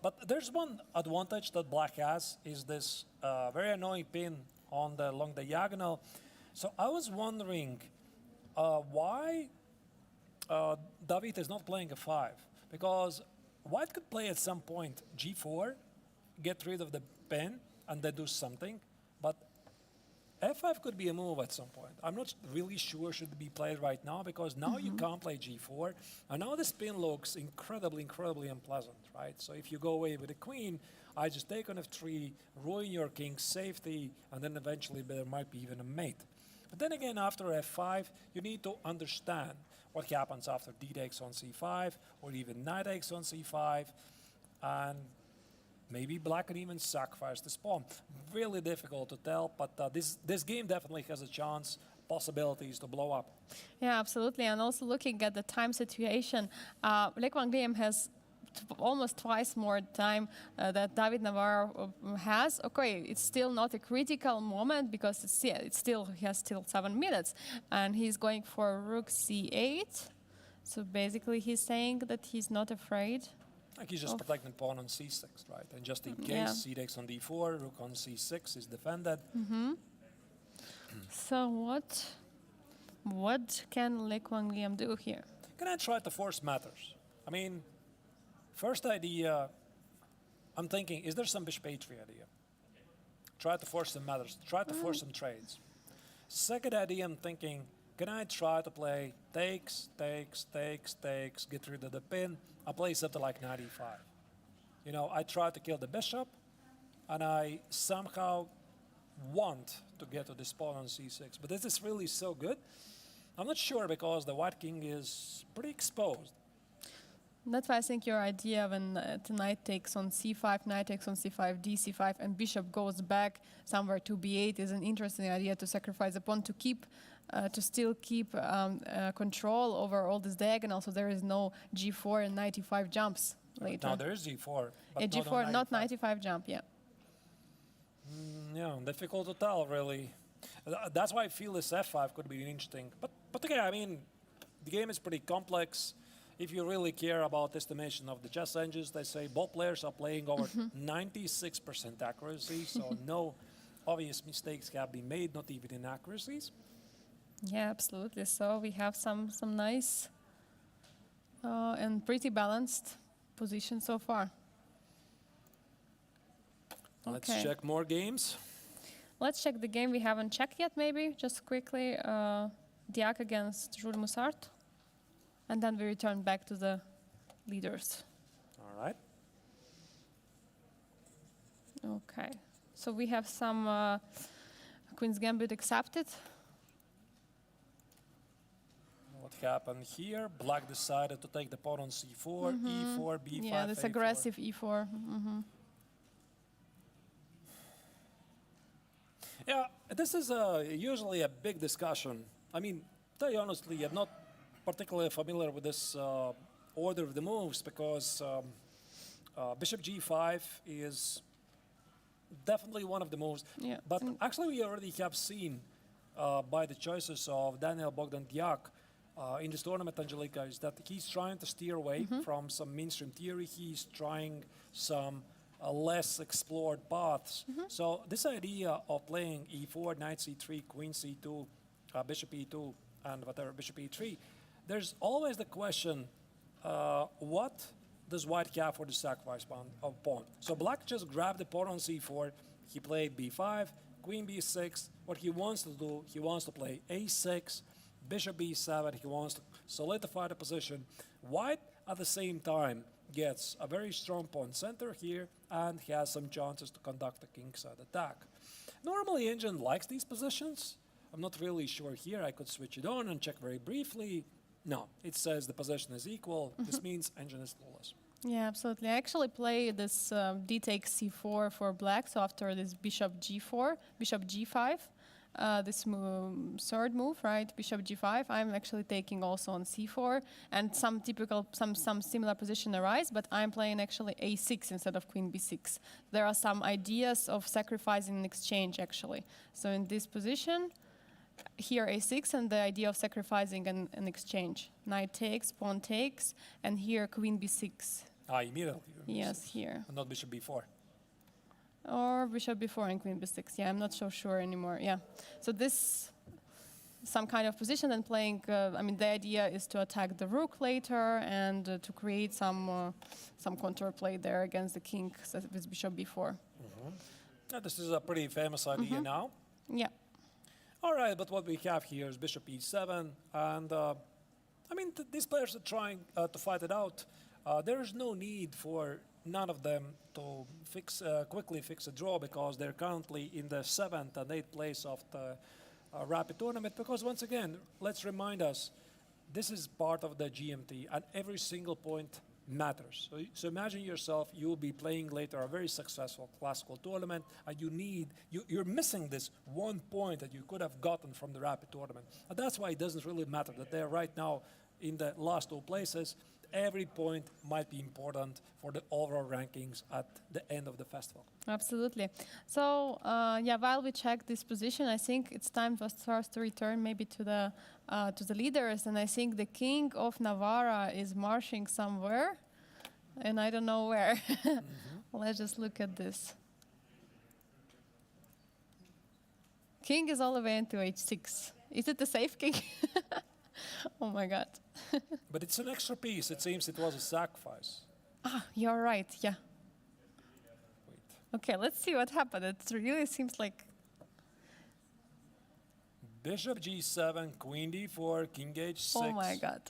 Speaker 2: But there's one advantage that black has, is this very annoying pin along the diagonal. So I was wondering why David is not playing a 5, because white could play at some point g4, get rid of the pin, and then do something. But f5 could be a move at some point. I'm not really sure should it be played right now, because now you can't play g4, and now this pin looks incredibly, incredibly unpleasant, right? So if you go away with the queen, I just take on f3, ruin your king's safety, and then eventually there might be even a mate. But then again, after f5, you need to understand what happens after d takes on c5, or even knight takes on c5, and maybe black can even sacrifice this pawn. Really difficult to tell, but this game definitely has a chance, possibilities to blow up.
Speaker 1: Yeah, absolutely. And also looking at the time situation, Le Quang Liam has almost twice more time that David Navara has. Okay, it's still not a critical moment, because he has still 7 minutes, and he's going for rook c8. So basically, he's saying that he's not afraid.
Speaker 2: Like he's just protecting pawn on c6, right? And just in case,
Speaker 1: Yeah.
Speaker 2: c takes on d4, rook on c6 is defended.
Speaker 1: So what can Le Quang Liam do here?
Speaker 2: Can I try to force matters? I mean, first idea, I'm thinking, is there some bishop a3 idea? Try to force some matters, try to force some trades. Second idea, I'm thinking, can I try to play takes, get rid of the pin? I play something like knight e5. You know, I try to kill the bishop, and I somehow want to get to this pawn on c6. But this is really so good. I'm not sure, because the white king is pretty exposed.
Speaker 1: That's why I think your idea when the knight takes on c5, knight takes on c5, dc5, and bishop goes back somewhere to b8 is an interesting idea, to sacrifice the pawn to still keep control over all this diagonal, so there is no g4 and knight e5 jumps later.
Speaker 2: Now there is g4. But
Speaker 1: Yeah, g4, not knight e5 jump, yeah.
Speaker 2: Yeah, difficult to tell, really. That's why I feel this f5 could be interesting. But again, I mean, the game is pretty complex. If you really care about estimation of the chess engines, they say both players are playing over 96% accuracy, so no obvious mistakes have been made, not even inaccuracies.
Speaker 1: Yeah, absolutely. So we have some nice and pretty balanced position so far.
Speaker 2: Let's
Speaker 1: Okay.
Speaker 2: check more games.
Speaker 1: Let's check the game we haven't checked yet, maybe, just quickly. Diac against Jules Musart. And then we return back to the leaders.
Speaker 2: All right.
Speaker 1: Okay. So we have some Queen's Gambit accepted.
Speaker 2: What happened here? Black decided to take the pawn on c4, e4, b5,
Speaker 1: Yeah, this
Speaker 2: a4.
Speaker 1: aggressive e4.
Speaker 2: Yeah, This is usually a big discussion. I mean, tell you honestly, I'm not particularly familiar with this order of the moves because bishop g5 is definitely one of the moves.
Speaker 1: Yeah.
Speaker 2: But actually, we already have seen by the choices of Daniel Bogdan Diac in this tournament, Angelica, is that he's trying to steer away from some mainstream theory. He's trying some less explored paths. So this idea of playing e4, knight c3, queen c2, bishop e2, and whatever, bishop e3, there's always the question, what does white have for the sacrifice pawn? So black just grabbed the pawn on c4. He played b5, queen b6. What he wants to do, he wants to play a6, bishop b7. He wants to solidify the position. White, at the same time, gets a very strong pawn center here and has some chances to conduct a kingside attack. Normally, Engine likes these positions. I'm not really sure here. I could switch it on and check very briefly. No, it says the position is equal. This means Engine is flawless.
Speaker 1: Yeah, absolutely. I actually play this d takes c4 for black. So after this bishop g4, bishop g5, this third move, right? Bishop g5. I'm actually taking also on c4, and some similar position arise. But I'm playing actually a6 instead of queen b6. There are some ideas of sacrificing in exchange actually. So in this position, here a6 and the idea of sacrificing an exchange. Knight takes, pawn takes, and here queen b6.
Speaker 2: Immediately.
Speaker 1: Yes, here.
Speaker 2: And not bishop b4.
Speaker 1: Or bishop b4 and queen b6. Yeah, I'm not so sure anymore. Yeah. So this some kind of position and playing. I mean, the idea is to attack the rook later and to create some counterplay there against the king with bishop b4.
Speaker 2: Yeah, this is a pretty famous idea now.
Speaker 1: Yeah.
Speaker 2: All right, but what we have here is bishop e7, and I mean, these players are trying to fight it out. There is no need for none of them to quickly fix a draw because they're currently in the 7th and 8th place of the rapid tournament. Because once again, let's remind us, this is part of the GMT, and every single point matters. So imagine yourself, you'll be playing later a very successful classical tournament, and you're missing this 1 point that you could have gotten from the rapid tournament. And that's why it doesn't really matter that they're right now in the last 2 places. Every point might be important for the overall rankings at the end of the festival.
Speaker 1: Absolutely. So yeah, while we check this position, I think it's time for us to return maybe to the leaders, and I think the King of Navara is marching somewhere, and I don't know where. Let's just look at this. King is all the way into h6. Is it the safe king? Oh my God.
Speaker 2: But it's an extra piece. It seems it was a sacrifice.
Speaker 1: Ah, you're right. Yeah.
Speaker 2: Wait.
Speaker 1: Okay, let's see what happened. It really seems like
Speaker 2: Bishop g7, queen d4, king h6.
Speaker 1: oh my God.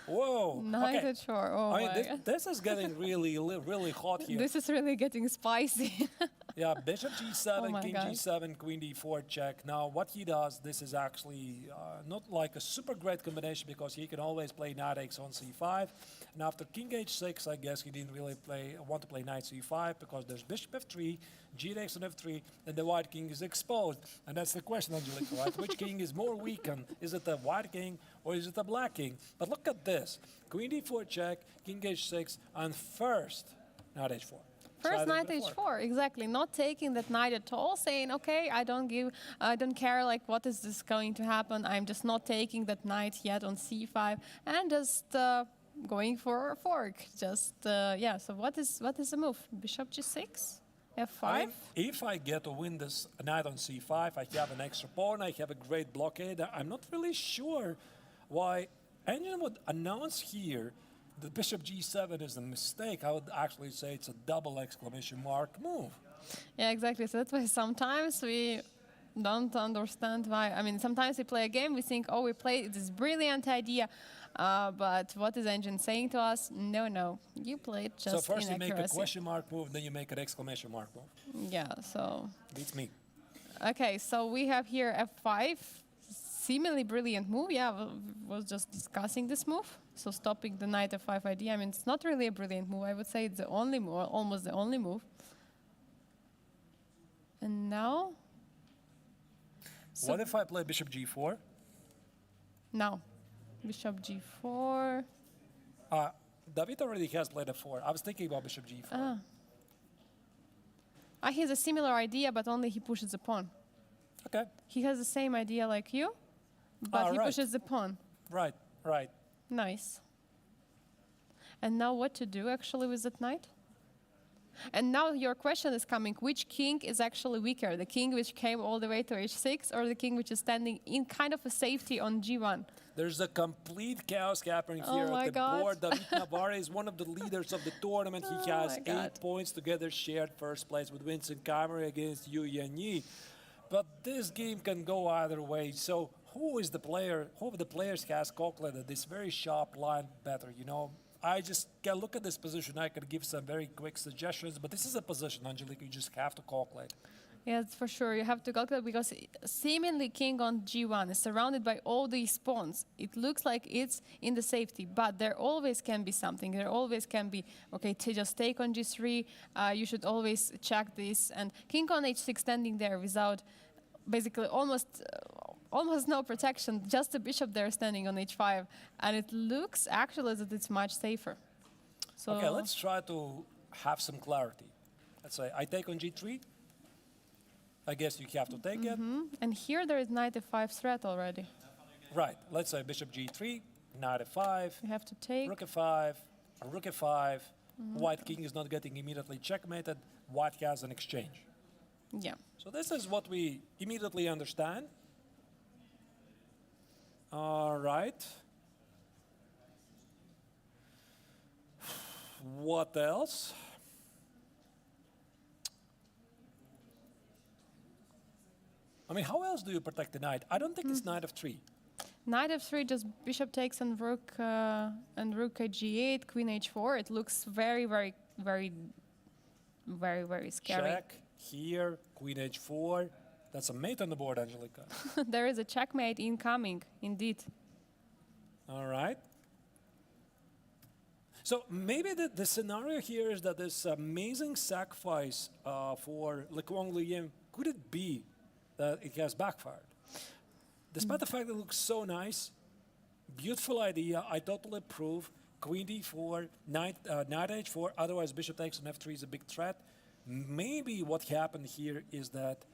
Speaker 2: Whoa.
Speaker 1: Knight
Speaker 2: Okay.
Speaker 1: h4. Oh
Speaker 2: I mean,
Speaker 1: my God.
Speaker 2: this is getting really hot here.
Speaker 1: This is really getting spicy.
Speaker 2: Yeah, bishop g7,
Speaker 1: Oh my
Speaker 2: king
Speaker 1: God.
Speaker 2: g7, queen d4 check. Now, what he does, this is actually not like a super great combination because he can always play knight x on c5. And after king h6, I guess he didn't really want to play knight c5 because there's bishop f3, g takes on f3, and the white king is exposed. And that's the question, Angelica, right? Which king is more weakened? Is it the white king or is it the black king? But look at this. Queen d4 check, king h6, and first, knight h4.
Speaker 1: First knight h4, exactly. Not taking that knight at all, saying, okay, I don't care like what is this going to happen. I'm just not taking that knight yet on c5 and just going for a fork. Just yeah. So what is the move? Bishop g6, f5.
Speaker 2: I mean, if I get to win this knight on c5, I have an extra pawn, I have a great blockade. I'm not really sure why Engine would announce here that bishop g7 is a mistake. I would actually say it's a double exclamation mark move.
Speaker 1: Yeah, exactly. So that's why sometimes we don't understand why. I mean, sometimes we play a game, we think, oh, we played this brilliant idea. But what is Engine saying to us? No, you played just
Speaker 2: So first you make a
Speaker 1: inaccuracy.
Speaker 2: question mark move, then you make an exclamation mark move.
Speaker 1: Yeah, so.
Speaker 2: Beats me.
Speaker 1: Okay, so we have here f5. Seemingly brilliant move. Yeah, was just discussing this move. So stopping the knight f5 idea. I mean, it's not really a brilliant move. I would say it's the only move, almost the only move. And now
Speaker 2: What if I play bishop g4?
Speaker 1: Now, bishop g4.
Speaker 2: David already has played f4. I was thinking about bishop g4.
Speaker 1: He has a similar idea, but only he pushes the pawn.
Speaker 2: Okay.
Speaker 1: He has the same idea like you, but he
Speaker 2: right.
Speaker 1: pushes the pawn.
Speaker 2: Right, right.
Speaker 1: Nice. And now what to do actually with that knight? And now your question is coming, which king is actually weaker? The king which came all the way to h6 or the king which is standing in kind of a safety on g1?
Speaker 2: There's a complete chaos happening
Speaker 1: Oh
Speaker 2: here
Speaker 1: my
Speaker 2: at the
Speaker 1: God.
Speaker 2: board. David Navara is one of the leaders of the tournament. He
Speaker 1: Oh
Speaker 2: has
Speaker 1: my God.
Speaker 2: 8 points together, shared first place with Vincent Keymer against Yu Yanyi. But this game can go either way. So who of the players has calculated this very sharp line better, you know? I just can look at this position. I can give some very quick suggestions, but this is a position, Angelique, you just have to calculate.
Speaker 1: Yes, for sure. You have to calculate because seemingly king on g1 is surrounded by all these pawns. It looks like it's in the safety, but there always can be something. There always can be, okay, to just take on g3. You should always check this. And king on h6 standing there without basically almost no protection, just the bishop there standing on h5. And it looks actually that it's much safer. So
Speaker 2: Okay, let's try to have some clarity. Let's say I take on g3. I guess you have to take it.
Speaker 1: And here there is knight f5 threat already.
Speaker 2: Right. Let's say bishop g3, knight f5,
Speaker 1: You have to take.
Speaker 2: rook f5, rook f5. White king is not getting immediately checkmated. White has an exchange.
Speaker 1: Yeah.
Speaker 2: So this is what we immediately understand. All right. What else? I mean, how else do you protect the knight? I don't think it's knight f3.
Speaker 1: Knight f3, just bishop takes and rook at g8, queen h4. It looks very, very, very, very, very scary.
Speaker 2: Check here, queen h4. That's a mate on the board, Angelica.
Speaker 1: There is a checkmate incoming, indeed.
Speaker 2: All right. So maybe the scenario here is that this amazing sacrifice for Le Quang Liem, could it be that it has backfired? Despite the fact that it looks so nice, beautiful idea, I totally approve. Queen d4, knight h4, otherwise bishop takes on f3 is a big threat. Maybe what happened here is that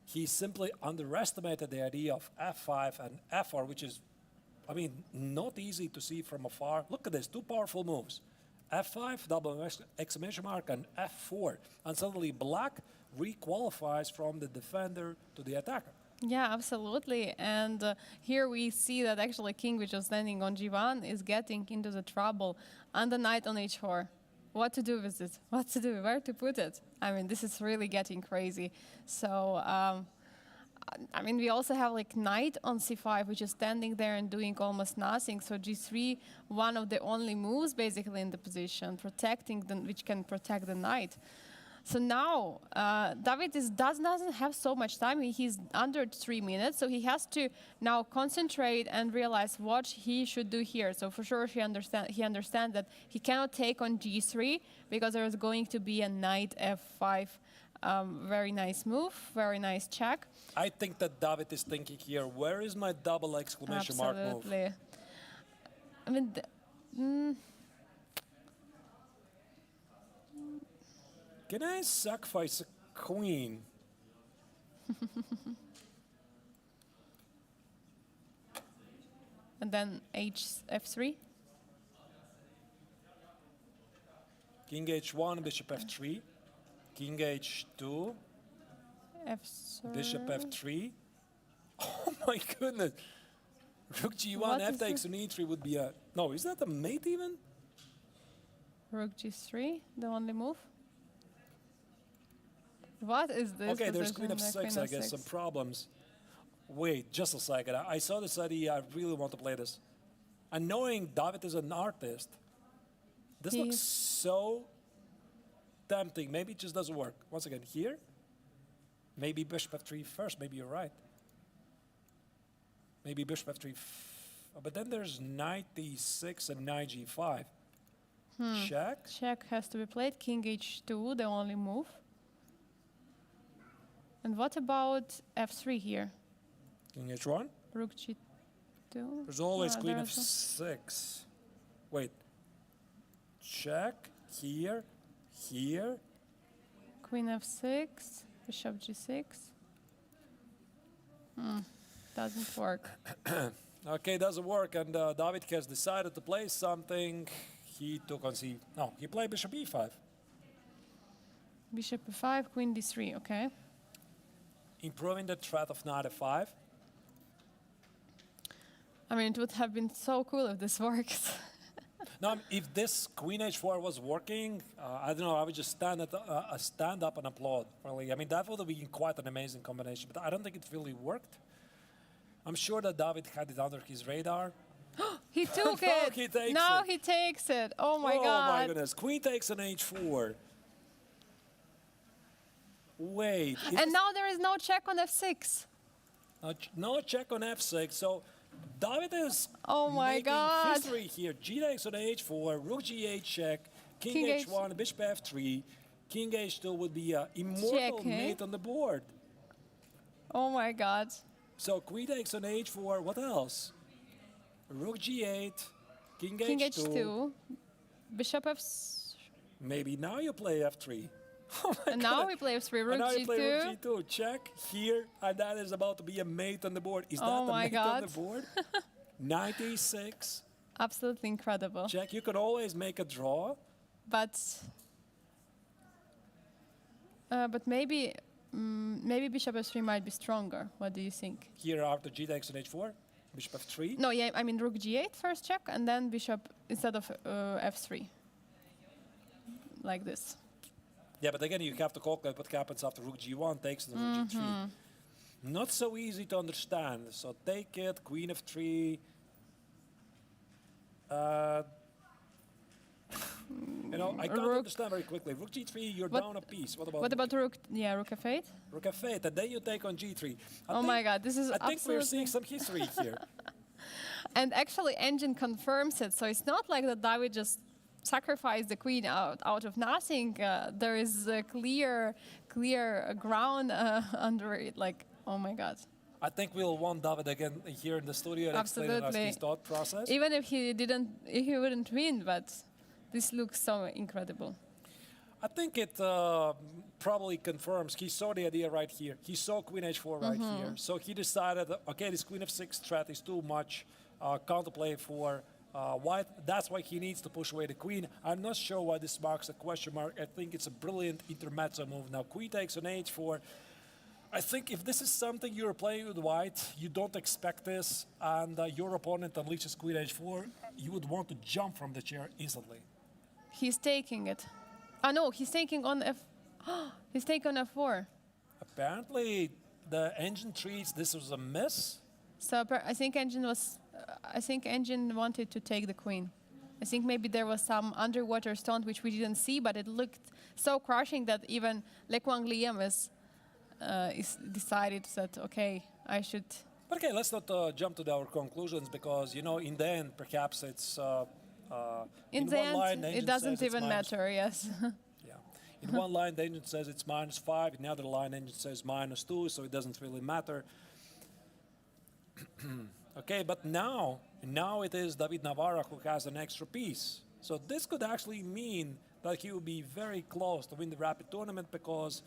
Speaker 2: he simply underestimated the idea of f5 and f4, which is, I mean, not easy to see from afar. Look at this, 2 powerful moves. f5, double exclamation mark, and f4. And suddenly black requalifies from the defender to the attacker.
Speaker 1: Yeah, absolutely. And here we see that actually king, which was standing on g1, is getting into the trouble. And the knight on h4. What to do with it? What to do? Where to put it? I mean, this is really getting crazy. So, I mean, we also have like knight on c5, which is standing there and doing almost nothing. So g3, one of the only moves basically in the position, which can protect the knight. So now, David doesn't have so much time. He's under 3 minutes, so he has to now concentrate and realize what he should do here. So for sure, he understands that he cannot take on g3 because there is going to be a knight f5. Very nice move, very nice check.
Speaker 2: I think that David is thinking here, where is my double exclamation mark move?
Speaker 1: Absolutely. I mean,
Speaker 2: Can I sacrifice a queen?
Speaker 1: and then f3.
Speaker 2: King h1, bishop f3. King h2,
Speaker 1: f3.
Speaker 2: bishop f3. Oh my goodness. Rook g1,
Speaker 1: What
Speaker 2: f
Speaker 1: is
Speaker 2: takes on e3 would be a... No, is that a mate even?
Speaker 1: Rook g3, the only move. What is this?
Speaker 2: Okay, there's queen
Speaker 1: position?
Speaker 2: f6,
Speaker 1: Queen
Speaker 2: I guess,
Speaker 1: f6.
Speaker 2: some problems. Wait, just a second. I saw this idea, I really want to play this. And knowing David is an artist, this looks so tempting. Maybe it just doesn't work. Once again, here, maybe bishop f3 first. Maybe you're right. Maybe bishop f3. But then there's knight d6 and knight g5. Check.
Speaker 1: Check has to be played. King h2, the only move. And what about f3 here?
Speaker 2: King h1.
Speaker 1: Rook g2.
Speaker 2: There's always queen
Speaker 1: there's
Speaker 2: f6. Wait. Check. Here. Here.
Speaker 1: Queen f6. Bishop g6. Doesn't work.
Speaker 2: Okay, doesn't work. And David has decided to play something. He took on c. No, he played bishop e5.
Speaker 1: Bishop e5, queen d3. Okay.
Speaker 2: Improving the threat of knight f5.
Speaker 1: I mean, it would have been so cool if this worked.
Speaker 2: Now, if this queen h4 was working, I don't know, I would just stand up and applaud. Really, I mean, that would have been quite an amazing combination, but I don't think it really worked. I'm sure that David had it under his radar.
Speaker 1: He took
Speaker 2: No,
Speaker 1: it.
Speaker 2: he takes
Speaker 1: now
Speaker 2: it.
Speaker 1: he takes it. Oh my
Speaker 2: Oh
Speaker 1: god.
Speaker 2: my goodness, queen takes an h4. Wait.
Speaker 1: And now there is no check on f6.
Speaker 2: No check on f6, so David is
Speaker 1: Oh my
Speaker 2: making
Speaker 1: god.
Speaker 2: history here. G takes on h4, rook g8 check, king h1, bishop f3, king h2 would be an immortal
Speaker 1: Check, eh?
Speaker 2: mate on the board.
Speaker 1: Oh my god.
Speaker 2: So queen takes on h4, what else? Rook g8, king
Speaker 1: King
Speaker 2: h2.
Speaker 1: h2. Bishop f.
Speaker 2: Maybe now you play f3. Oh my
Speaker 1: And now
Speaker 2: God.
Speaker 1: we play f3.
Speaker 2: And
Speaker 1: Rook
Speaker 2: now you play
Speaker 1: g2.
Speaker 2: rook g2. Check here, and that is about to be a mate on the board. Is that
Speaker 1: Oh
Speaker 2: a
Speaker 1: my
Speaker 2: mate on
Speaker 1: God.
Speaker 2: the board? 96.
Speaker 1: Absolutely incredible.
Speaker 2: Check. You could always make a draw.
Speaker 1: But maybe maybe bishop f3 might be stronger. What do you think?
Speaker 2: Here after g takes on h4, bishop f3.
Speaker 1: No, yeah, I mean rook g8 first check, and then bishop instead of f3. Like this.
Speaker 2: Yeah, but again, you have to calculate what happens after rook g1 takes the rook g3. Not so easy to understand. So take it, queen f3. You know, I can't
Speaker 1: Rook-
Speaker 2: understand very quickly. Rook g3, you're
Speaker 1: What-
Speaker 2: down a piece. What about
Speaker 1: What about rook? Yeah, rook f8.
Speaker 2: rook f8? And then you take on g3.
Speaker 1: Oh my god, this is
Speaker 2: I think we're
Speaker 1: absolutely.
Speaker 2: seeing some history here.
Speaker 1: And actually, engine confirms it. So it's not like that David just sacrificed the queen out of nothing. There is a clear ground under it. Like, oh my god.
Speaker 2: I think we'll want David again here in the studio and explain us
Speaker 1: Absolutely.
Speaker 2: his thought process.
Speaker 1: Even if he wouldn't win, but this looks so incredible.
Speaker 2: I think it probably confirms. He saw the idea right here. He saw queen h4 right here. So he decided, okay, this queen f6 threat is too much counterplay for white. That's why he needs to push away the queen. I'm not sure why this marks a question mark. I think it's a brilliant intermezzo move. Now queen takes on h4. I think if this is something you're playing with white, you don't expect this, and your opponent unleashes queen h4, you would want to jump from the chair instantly.
Speaker 1: He's taking it. No, he's taking on f. He's taking on f4.
Speaker 2: Apparently, the engine treats this was a miss.
Speaker 1: So I think engine was. I think engine wanted to take the queen. I think maybe there was some underwater stunt which we didn't see, but it looked so crushing that even Le Quang Liam is decided that okay, I should.
Speaker 2: But okay, let's not jump to our conclusions because, you know, in the end, perhaps it's...
Speaker 1: In the
Speaker 2: one line,
Speaker 1: end,
Speaker 2: the
Speaker 1: it
Speaker 2: engine
Speaker 1: doesn't
Speaker 2: says it's
Speaker 1: even
Speaker 2: minus-
Speaker 1: matter. Yes.
Speaker 2: Yeah. In one line, the engine says it's -5. In the other line, the engine says -2, so it doesn't really matter. Okay, but now it is David Navara who has an extra piece. So this could actually mean that he will be very close to win the rapid tournament because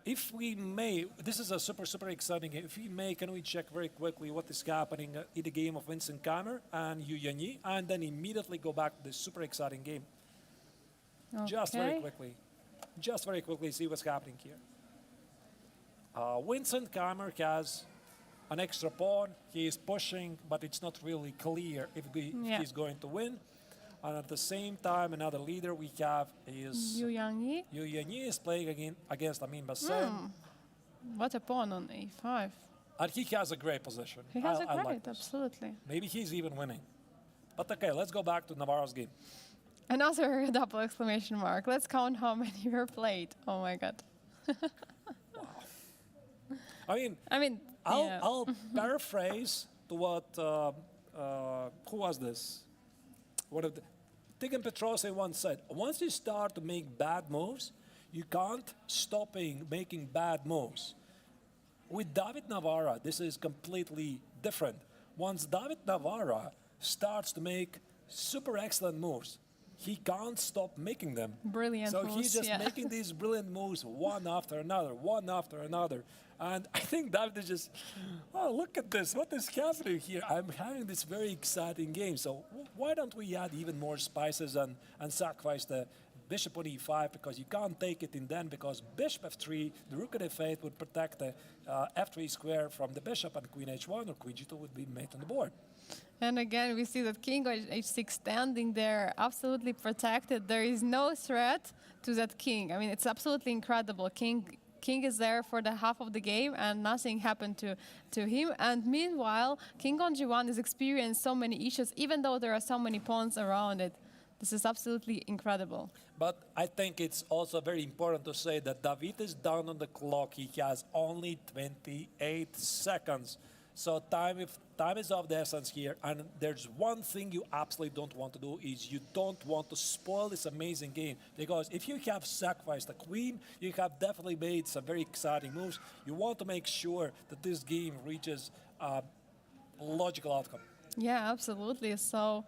Speaker 2: if we may, this is a super exciting game. If we may, can we check very quickly what is happening in the game of Vincent Keymer and Yu Yanyi, and then immediately go back to this super exciting game. Just very quickly see what's happening here. Vincent Keymer has an extra pawn. He is pushing, but it's not really clear if he's going to win. And at the same time, another leader we have is
Speaker 1: Yu Yangyi.
Speaker 2: Yu Yanyi is playing against Amin Bassem.
Speaker 1: What a pawn on a5.
Speaker 2: And he has a great position.
Speaker 1: He has
Speaker 2: I
Speaker 1: a
Speaker 2: like
Speaker 1: great,
Speaker 2: this.
Speaker 1: absolutely.
Speaker 2: Maybe he's even winning. But okay, let's go back to Navara's game.
Speaker 1: Another double exclamation mark. Let's count how many were played. Oh my god.
Speaker 2: I mean,
Speaker 1: yeah.
Speaker 2: I'll paraphrase to what, who was this? One of the, Tigan Petrosyan once said, once you start to make bad moves, you can't stop making bad moves. With David Navara, this is completely different. Once David Navara starts to make super excellent moves, he can't stop making them.
Speaker 1: Brilliant
Speaker 2: So
Speaker 1: moves,
Speaker 2: he's just
Speaker 1: yeah.
Speaker 2: making these brilliant moves one after another, one after another. And I think David is just, oh, look at this. What is happening here? I'm having this very exciting game. So why don't we add even more spices and sacrifice the bishop on e5, because you can't take it in then, because bishop f3, the rook at f8 would protect the f3 square from the bishop, and queen h1 or queen g2 would be made on the board.
Speaker 1: And again, we see that king on h6 standing there, absolutely protected. There is no threat to that king. I mean, it's absolutely incredible. King is there for the half of the game, and nothing happened to him. And meanwhile, king on g1 is experiencing so many issues, even though there are so many pawns around it. This is absolutely incredible.
Speaker 2: But I think it's also very important to say that David is down on the clock. He has only 28 seconds. So time is of the essence here. And there's one thing you absolutely don't want to do, is you don't want to spoil this amazing game. Because if you have sacrificed the queen, you have definitely made some very exciting moves. You want to make sure that this game reaches a logical outcome.
Speaker 1: Yeah, absolutely. So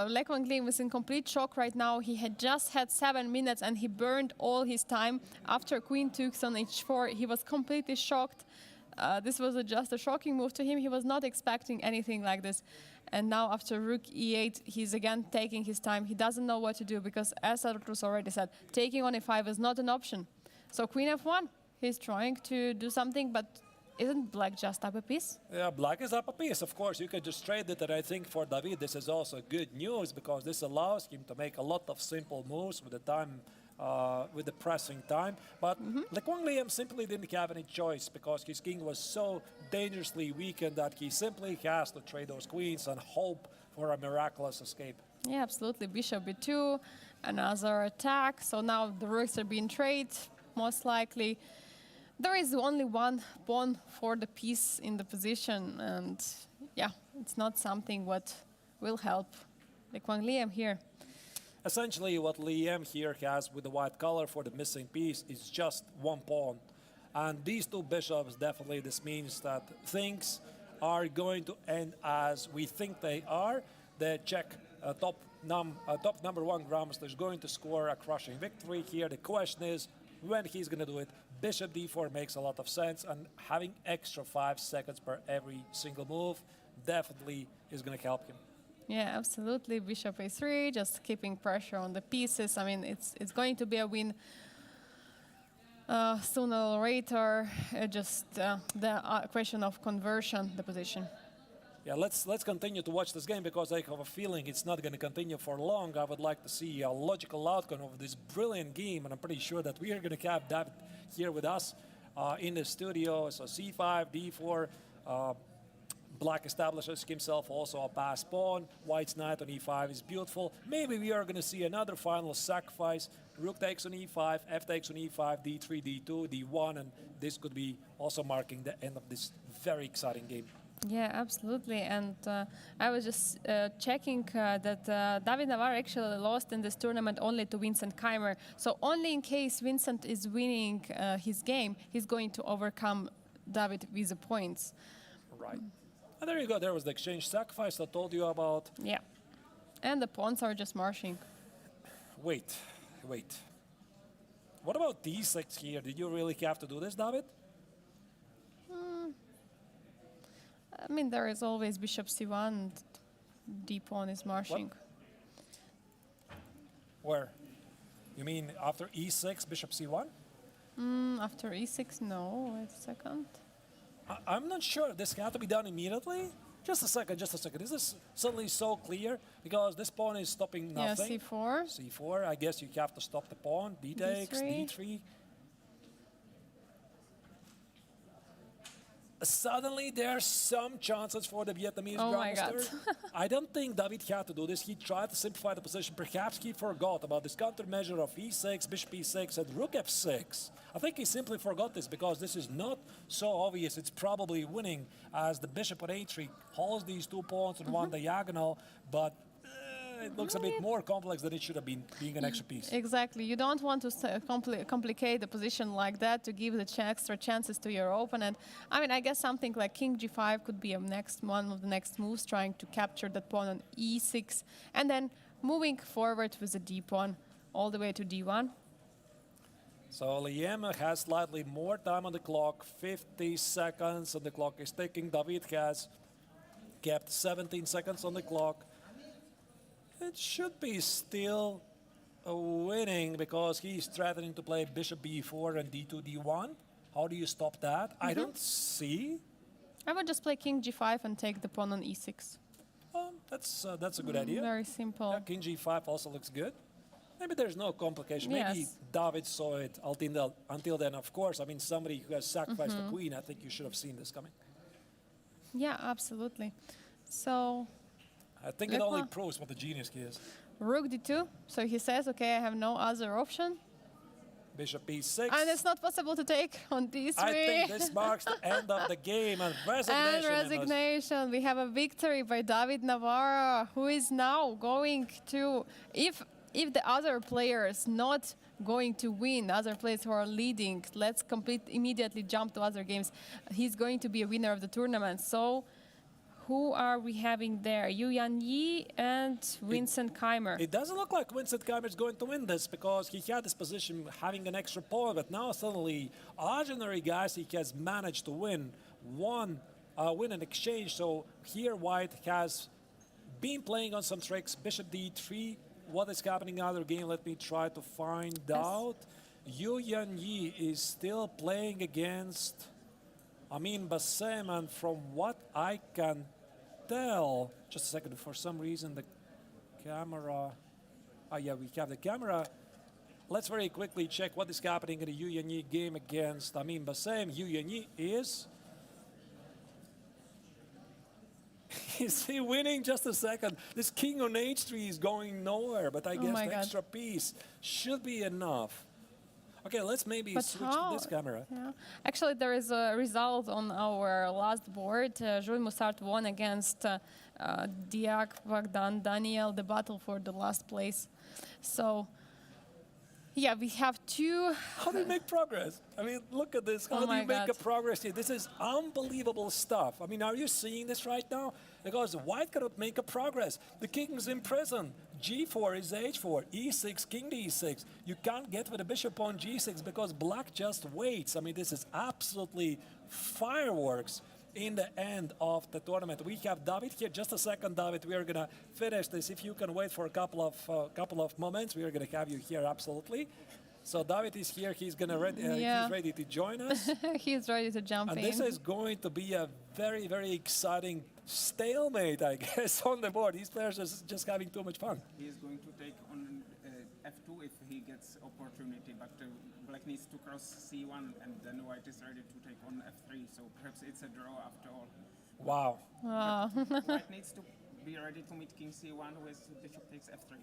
Speaker 1: Lech Van Gleem is in complete shock right now. He had just had 7 minutes and he burned all his time. After queen takes on h4, he was completely shocked. This was just a shocking move to him. He was not expecting anything like this. And now after rook e8, he's again taking his time. He doesn't know what to do because, as Arturus already said, taking on e5 is not an option. So queen f1, he's trying to do something, but isn't black just up a piece?
Speaker 2: Yeah, black is up a piece. Of course, you could just trade it, and I think for David this is also good news, because this allows him to make a lot of simple moves with the time, with the pressing time. But Lech Van Gleem simply didn't have any choice, because his king was so dangerously weakened that he simply has to trade those queens and hope for a miraculous escape.
Speaker 1: Yeah, absolutely. Bishop b2, another attack. So now the rooks are being traded, most likely. There is only one pawn for the piece in the position, and yeah, it's not something what will help Lech Van Gleem here.
Speaker 2: Essentially, what Liam here has with the white color for the missing piece is just one pawn. And these two bishops, definitely this means that things are going to end as we think they are. The Czech top number 1 grandmaster is going to score a crushing victory here. The question is when he's going to do it. Bishop d4 makes a lot of sense, and having extra 5 seconds per every single move definitely is going to help him.
Speaker 1: Yeah, absolutely. Bishop a3, just keeping pressure on the pieces. I mean, it's going to be a win sooner or later. Just the question of conversion, the position.
Speaker 2: Yeah, let's continue to watch this game, because I have a feeling it's not going to continue for long. I would like to see a logical outcome of this brilliant game, and I'm pretty sure that we are going to have David here with us in the studio. So c5, d4, black establishes himself also a passed pawn. White's knight on e5 is beautiful. Maybe we are going to see another final sacrifice. Rook takes on e5, f takes on e5, d3, d2, d1, and this could be also marking the end of this very exciting game.
Speaker 1: Yeah, absolutely. And I was just checking that David Navara actually lost in this tournament only to Vincent Keymer. So only in case Vincent is winning his game, he's going to overcome David with the points.
Speaker 2: Right. And there you go. There was the exchange sacrifice I told you about.
Speaker 1: Yeah. And the pawns are just marching.
Speaker 2: Wait. What about d6 here? Did you really have to do this, David?
Speaker 1: I mean, there is always bishop c1 and d pawn is marching.
Speaker 2: What? Where? You mean after e6, bishop c1?
Speaker 1: After e6, no. Wait a second.
Speaker 2: I'm not sure. This had to be done immediately? Just a second. Is this suddenly so clear? Because this pawn is stopping nothing.
Speaker 1: Yeah, c4.
Speaker 2: c4, I guess you have to stop the pawn. d takes, d3. Suddenly, there are some chances for the Vietnamese grandmaster. I don't think David had to do this. He tried to simplify the position. Perhaps he forgot about this countermeasure of e6, bishop e6, and rook f6. I think he simply forgot this, because this is not so obvious. It's probably winning, as the bishop on a3 holds these 2 pawns on one diagonal, but it looks a bit more complex than it should have been, being an extra piece.
Speaker 1: Exactly. You don't want to complicate the position like that to give the extra chances to your opponent. I mean, I guess something like King G5 could be one of the next moves, trying to capture that pawn on E6, and then moving forward with the D pawn all the way to D1.
Speaker 2: So Liam has slightly more time on the clock, 50 seconds on the clock is ticking. David has kept 17 seconds on the clock. It should be still a winning because he's threatening to play bishop b4 and d2, d1. How do you stop that? I don't see.
Speaker 1: I would just play King G5 and take the pawn on E6.
Speaker 2: That's a good idea.
Speaker 1: Very simple.
Speaker 2: Yeah, King G5 also looks good. Maybe there's no complication. Maybe
Speaker 1: Yes.
Speaker 2: David saw it until then. Of course, I mean, somebody who has sacrificed the queen, I think you should have seen this coming.
Speaker 1: Yeah, absolutely. So
Speaker 2: I think it
Speaker 1: Look
Speaker 2: only
Speaker 1: what-
Speaker 2: proves what the genius he is.
Speaker 1: Rook D2. So he says, okay, I have no other option.
Speaker 2: Bishop b6.
Speaker 1: And it's not possible to take on D3.
Speaker 2: I think this marks the end of the game and resignation.
Speaker 1: And resignation. We have a victory by David Navara, who is now going to, if the other players not going to win, other players who are leading, let's immediately jump to other games. He's going to be a winner of the tournament. So who are we having there? Yu Yanyi and Vincent Keymer.
Speaker 2: It doesn't look like Vincent Keymer is going to win this because he had this position having an extra pawn, but now suddenly, ordinary guys, he has managed to win an exchange. So here White has been playing on some tricks. Bishop d3. What is happening in other game? Let me try to find out. Yu Yanyi is still playing against Amin Bassem, and from what I can tell, just a second, for some reason the camera, yeah, we have the camera. Let's very quickly check what is happening in the Yu Yanyi game against Amin Bassem. Yu Yanyi is he winning? Just a second. This king on h3 is going nowhere, but I guess
Speaker 1: my
Speaker 2: the
Speaker 1: God.
Speaker 2: extra piece should be enough. Okay, let's maybe
Speaker 1: But
Speaker 2: switch
Speaker 1: how?
Speaker 2: to this camera.
Speaker 1: Yeah. Actually, there is a result on our last board. Jules Masark won against Diac, Bogdan, Daniel, the battle for the last place. So, yeah, we have two.
Speaker 2: How do you make progress? I mean, look at this. How
Speaker 1: Oh
Speaker 2: do you
Speaker 1: my
Speaker 2: make a
Speaker 1: God.
Speaker 2: progress here? This is unbelievable stuff. I mean, are you seeing this right now? Because White cannot make a progress. The king's in prison. G4 is H4. E6, king to E6. You can't get with a bishop on G6 because black just waits. I mean, this is absolutely fireworks in the end of the tournament. We have David here. Just a second, David. We are going to finish this. If you can wait for a couple of moments, we are going to have you here absolutely. So David is here. He's gonna
Speaker 1: Yeah.
Speaker 2: he's ready to join us.
Speaker 1: He's ready to jump
Speaker 2: And
Speaker 1: in.
Speaker 2: this is going to be a very, very exciting stalemate, I guess, on the board. These players are just having too much fun.
Speaker 3: He is going to take on f2 if he gets opportunity, but black needs to cross c1 and then white is ready to take on f3, so perhaps it's a draw after all.
Speaker 2: Wow.
Speaker 3: White needs to be ready to meet king c1 with bishop takes f3.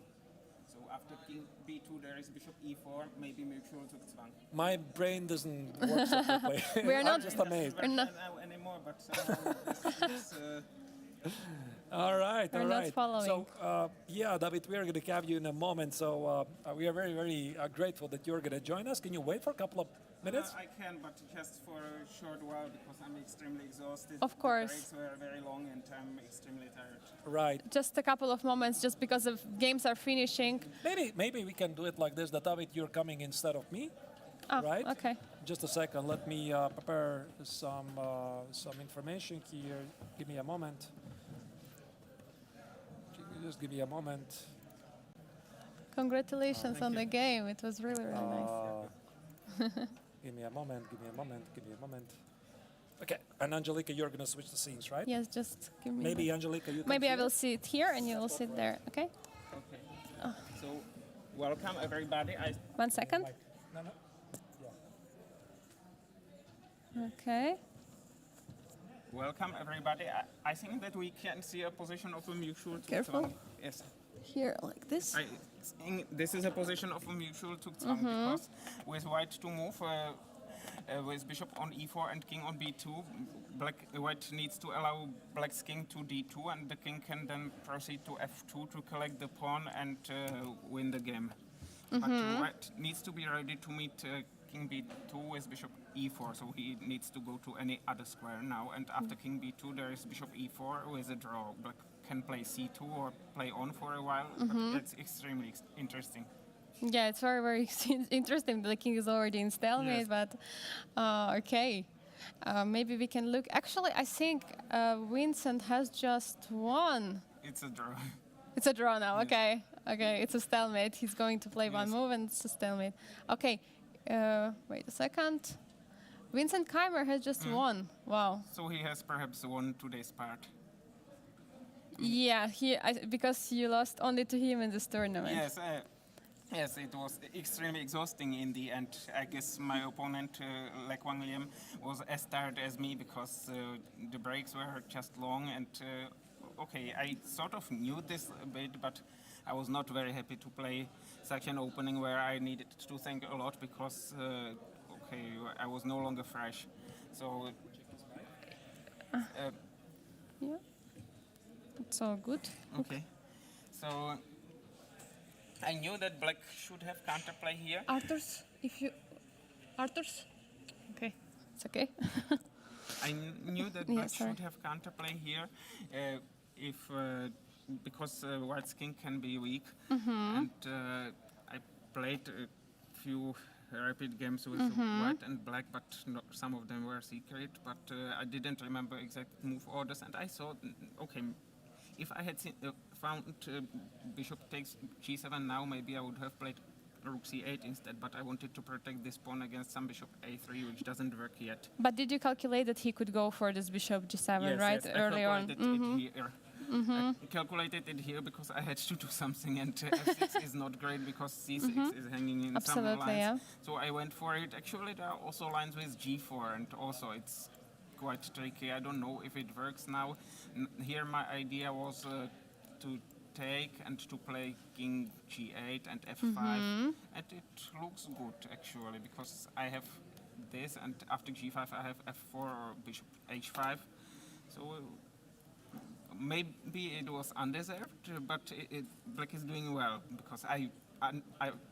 Speaker 3: So after king b2 there is bishop e4, maybe mutual Zugzwang.
Speaker 2: My brain doesn't work so quickly.
Speaker 1: We're
Speaker 2: I'm
Speaker 1: not-
Speaker 2: just amazed.
Speaker 3: Doesn't work now anymore, but somehow this
Speaker 2: All right,
Speaker 1: We're
Speaker 2: all
Speaker 1: not
Speaker 2: right.
Speaker 1: following.
Speaker 2: So, yeah, David, we are going to have you in a moment. So we are very, very grateful that you're going to join us. Can you wait for a couple of minutes?
Speaker 3: I can, but just for a short while because I'm extremely exhausted.
Speaker 1: Of course.
Speaker 3: The breaks were very long and I'm extremely tired.
Speaker 2: Right.
Speaker 1: Just a couple of moments, just because the games are finishing.
Speaker 2: Maybe we can do it like this. That David, you're coming instead of me.
Speaker 1: Oh,
Speaker 2: Right.
Speaker 1: okay.
Speaker 2: Just a second. Let me prepare some information here. Give me a moment. Just give me a moment.
Speaker 1: Congratulations
Speaker 2: thank
Speaker 1: on
Speaker 2: you.
Speaker 1: the game. It was really, really nice.
Speaker 2: Give me a moment. Give me a moment. Give me a moment. Okay. And Angelica, you're gonna switch the scenes, right?
Speaker 1: Yes, just give me.
Speaker 2: Maybe Angelica, you.
Speaker 1: Maybe
Speaker 2: come
Speaker 1: I will
Speaker 2: here.
Speaker 1: sit here and you will sit there. Okay.
Speaker 3: Okay. So, welcome everybody.
Speaker 1: 1 second.
Speaker 2: No, no.
Speaker 1: Okay.
Speaker 3: Welcome everybody. I think that we can see a position of a mutual
Speaker 1: Careful.
Speaker 3: Zugzwang. Yes.
Speaker 1: Here, like this.
Speaker 3: I think this is a position of a mutual Zugzwang because with white to move with bishop on e4 and king on b2, white needs to allow black's king to d2, and the king can then proceed to f2 to collect the pawn and win the game. But white needs to be ready to meet king b2 with bishop e4, so he needs to go to any other square now. And after king b2, there is bishop e4 with a draw. Black can play c2 or play on for a while, but it's extremely interesting.
Speaker 1: Yeah, it's very, very interesting. The king is already in stalemate,
Speaker 3: Yes.
Speaker 1: but okay. Maybe we can look. Actually, I think Vincent has just won.
Speaker 3: It's a draw.
Speaker 1: It's a draw now.
Speaker 3: Yes.
Speaker 1: Okay, okay. It's a stalemate. He's going to play one
Speaker 3: Yes.
Speaker 1: move, and it's a stalemate. Okay. Wait a second. Vincent Keymer has just won. Wow.
Speaker 3: So he has perhaps won today's part.
Speaker 1: Yeah, because you lost only to him in this tournament.
Speaker 3: Yes, it was extremely exhausting in the end. I guess my opponent, Lek Wang Liam, was as tired as me because the breaks were just long. And okay, I sort of knew this a bit, but I was not very happy to play such an opening where I needed to think a lot because, okay, I was no longer fresh. So,
Speaker 1: Yeah. It's all good.
Speaker 3: okay. So, I knew that black should have counterplay here.
Speaker 1: Arthur's, Arthur's? Okay, it's okay.
Speaker 3: I knew that
Speaker 1: Yeah,
Speaker 3: black
Speaker 1: sorry.
Speaker 3: should have counterplay here, because white's king can be weak, and I played a few rapid games with white and black, but some of them were secret. But I didn't remember exact move orders, and I thought, okay, if I had found bishop takes g7 now, maybe I would have played rook c8 instead, but I wanted to protect this pawn against some bishop a3, which doesn't work yet.
Speaker 1: But did you calculate that he could go for this bishop g7, right?
Speaker 3: Yes,
Speaker 1: Early
Speaker 3: I
Speaker 1: on.
Speaker 3: calculated it here. I calculated it here because I had to do something, and f6 is not great because c6 is hanging in some
Speaker 1: Absolutely,
Speaker 3: lines.
Speaker 1: yeah.
Speaker 3: So I went for it. Actually, there are also lines with g4, and also it's quite tricky. I don't know if it works now. Here my idea was to take and to play king g8 and f5, and it looks good actually because I have this, and after g5 I have f4 or bishop h5. So maybe it was undeserved, but black is doing well because I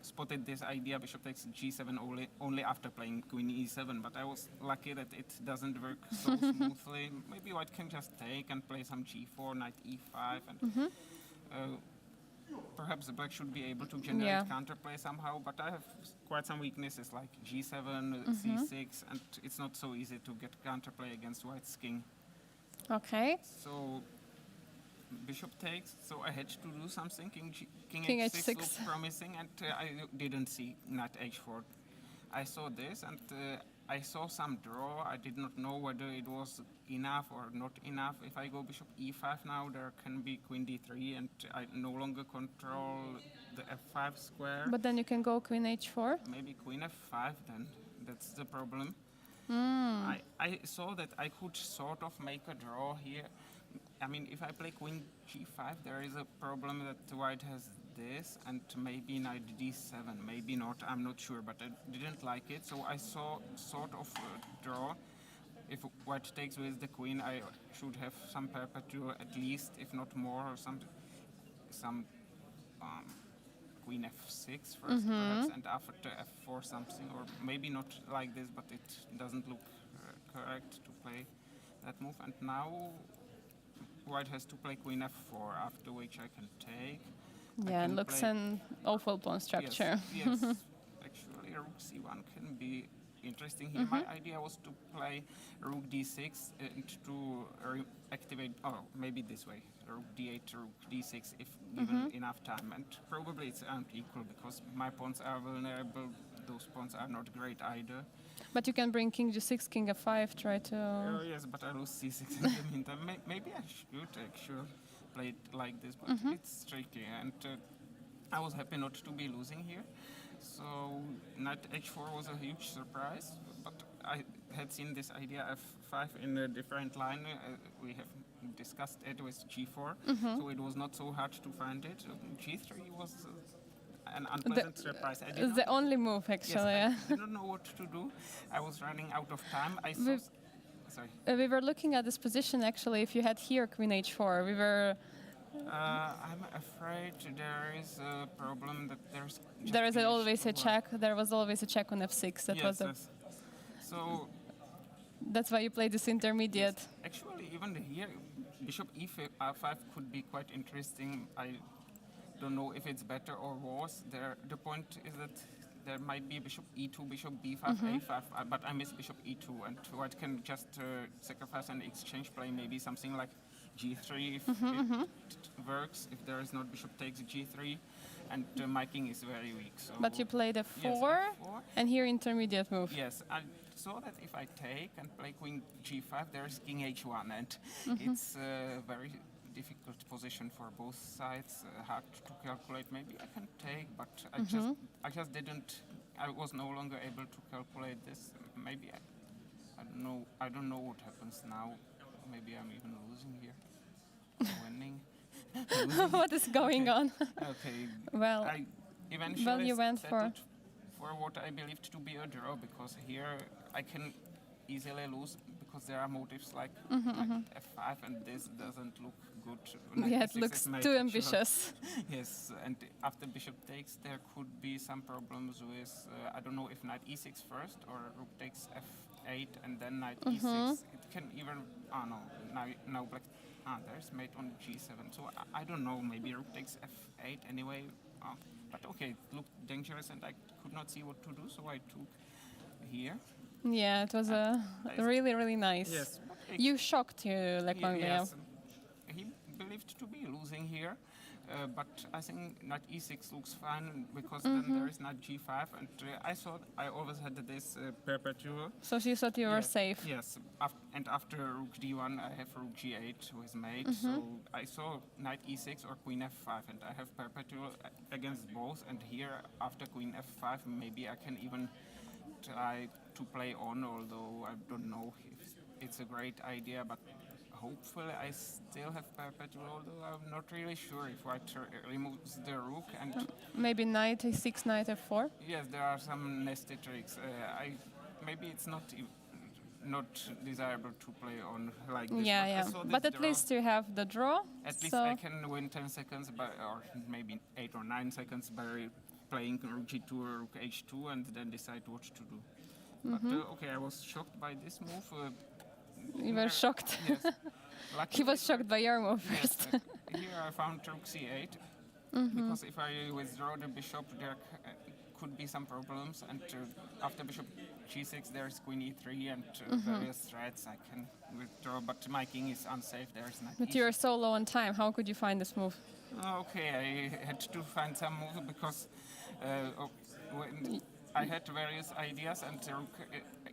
Speaker 3: spotted this idea bishop takes g7 only after playing queen e7, but I was lucky that it doesn't work so smoothly. Maybe white can just take and play some g4, knight e5, and perhaps the black should be able to generate counterplay somehow, but I have quite some weaknesses like g7, c6, and it's not so easy to get counterplay against white's king.
Speaker 1: Okay.
Speaker 3: So bishop takes, so I had to do something. King
Speaker 1: h6
Speaker 3: looked promising, and I didn't see knight h4. I saw this, and I saw some draw. I did not know whether it was enough or not enough. If I go bishop e5 now, there can be queen d3, and I no longer control the f5 square.
Speaker 1: But then you can go queen h4.
Speaker 3: Maybe queen f5 then. That's the problem. I saw that I could sort of make a draw here. I mean, if I play queen g5, there is a problem that white has this, and maybe knight d7, maybe not, I'm not sure, but I didn't like it, so I saw sort of a draw. If white takes with the queen, I should have some perpetual at least, if not more, or some queen f6 first, perhaps, and after f4 something, or maybe not like this, but it doesn't look correct to play that move. And now white has to play queen f4, after which I can take.
Speaker 1: Yeah, it looks an awful pawn structure.
Speaker 3: Yes, actually rook c1 can be interesting here. My idea was to play rook d6 and to activate, maybe this way, rook d8, rook d6 if given enough time. And probably it's unequal because my pawns are vulnerable, those pawns are not great either.
Speaker 1: But you can bring king g6, king f5, try to...
Speaker 3: Yes, but I lose c6 in the meantime. Maybe I should actually play it like this, but it's tricky. And I was happy not to be losing here. So knight h4 was a huge surprise, but I had seen this idea f5 in a different line. We have discussed it with g4, so it was not so hard to find it. G3 was an unpleasant surprise.
Speaker 1: It's the only move, actually.
Speaker 3: Yes, I did not know what to do. I was running out of time. I saw sorry.
Speaker 1: We were looking at this position actually. If you had here Queen H4, we were.
Speaker 3: I'm afraid there is a problem that there's. just
Speaker 1: There is
Speaker 3: King
Speaker 1: always a
Speaker 3: H2.
Speaker 1: check. There was always a check on F6. That was.
Speaker 3: Yes. So
Speaker 1: That's why you played this intermediate.
Speaker 3: actually, even here, Bishop E5 could be quite interesting. I don't know if it's better or worse. The point is that there might be Bishop E2, Bishop B5, A5, but I miss Bishop E2, and White can just sacrifice and exchange play, maybe something like G3 if it works, if there is not Bishop takes G3, and my king is very weak. So
Speaker 1: But you played F4,
Speaker 3: yes, F4.
Speaker 1: and here intermediate move.
Speaker 3: Yes, I saw that if I take and play Queen G5, there's King H1, and it's a very difficult position for both sides. Hard to calculate. Maybe I can take, but I just didn't. I was no longer able to calculate this. Maybe I don't know. I don't know what happens now. Maybe I'm even losing here. Winning.
Speaker 1: What is going on?
Speaker 3: Okay.
Speaker 1: Well,
Speaker 3: I eventually
Speaker 1: you went
Speaker 3: settled for what I believed to be a draw, because here I can easily lose because there are motives like F5, and this doesn't look good.
Speaker 1: yeah, it
Speaker 3: F6
Speaker 1: looks
Speaker 3: is made
Speaker 1: too
Speaker 3: sure.
Speaker 1: ambitious.
Speaker 3: Yes, and after bishop takes, there could be some problems with, I don't know if knight e6 first or rook takes f8 and then knight e6. It can even, no, now black, there's mate on g7. So I don't know, maybe rook takes f8 anyway. But okay, it looked dangerous and I could not see what to do, so I took here.
Speaker 1: Yeah, it was really, really nice.
Speaker 3: Yes.
Speaker 1: You shocked you, like
Speaker 3: Yes, he believed to be losing here, but I think knight e6 looks fine because then there is knight g5, and I thought I always had this perpetual.
Speaker 1: So you thought you were
Speaker 3: Yes,
Speaker 1: safe.
Speaker 3: Yes, and after rook d1 I have rook g8 with mate, so I saw knight e6 or queen f5, and I have perpetual against both, and here after queen f5 maybe I can even try to play on, although I don't know if it's a great idea, but hopefully I still have perpetual, although I'm not really sure if White removes the rook. And
Speaker 1: Maybe knight a6, knight f4.
Speaker 3: yes, there are some nested tricks. Maybe it's not desirable to play on like this.
Speaker 1: Yeah,
Speaker 3: but I
Speaker 1: yeah.
Speaker 3: saw this
Speaker 1: But at
Speaker 3: draw.
Speaker 1: least you have the draw.
Speaker 3: At least
Speaker 1: so
Speaker 3: I can win 10 seconds, or maybe 8 or 9 seconds by playing rook g2 or rook h2 and then decide what to do. But okay, I was shocked by this move.
Speaker 1: you were shocked.
Speaker 3: Yes.
Speaker 1: He
Speaker 3: Luckily,
Speaker 1: was shocked by your move
Speaker 3: yes,
Speaker 1: first.
Speaker 3: here I found rook c8 because if I withdraw the bishop, there could be some problems. And after bishop g6, there's queen e3 and various threats I can withdraw. But my king is unsafe. There's knight
Speaker 1: But
Speaker 3: e6.
Speaker 1: you're so low on time. How could you find this move?
Speaker 3: Okay, I had to find some move because when I had various ideas, and rook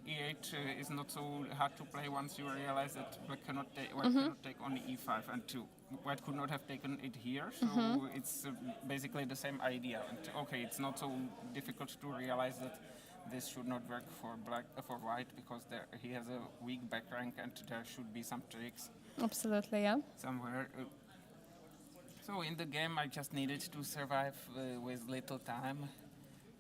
Speaker 3: e8 is not so hard to play once you realize that White cannot take only e5, and White could not have taken it here, so it's basically the same idea. And okay, it's not so difficult to realize that this should not work for White because he has a weak back rank, and there should be some tricks
Speaker 1: Absolutely, yeah.
Speaker 3: somewhere. So in the game, I just needed to survive with little time.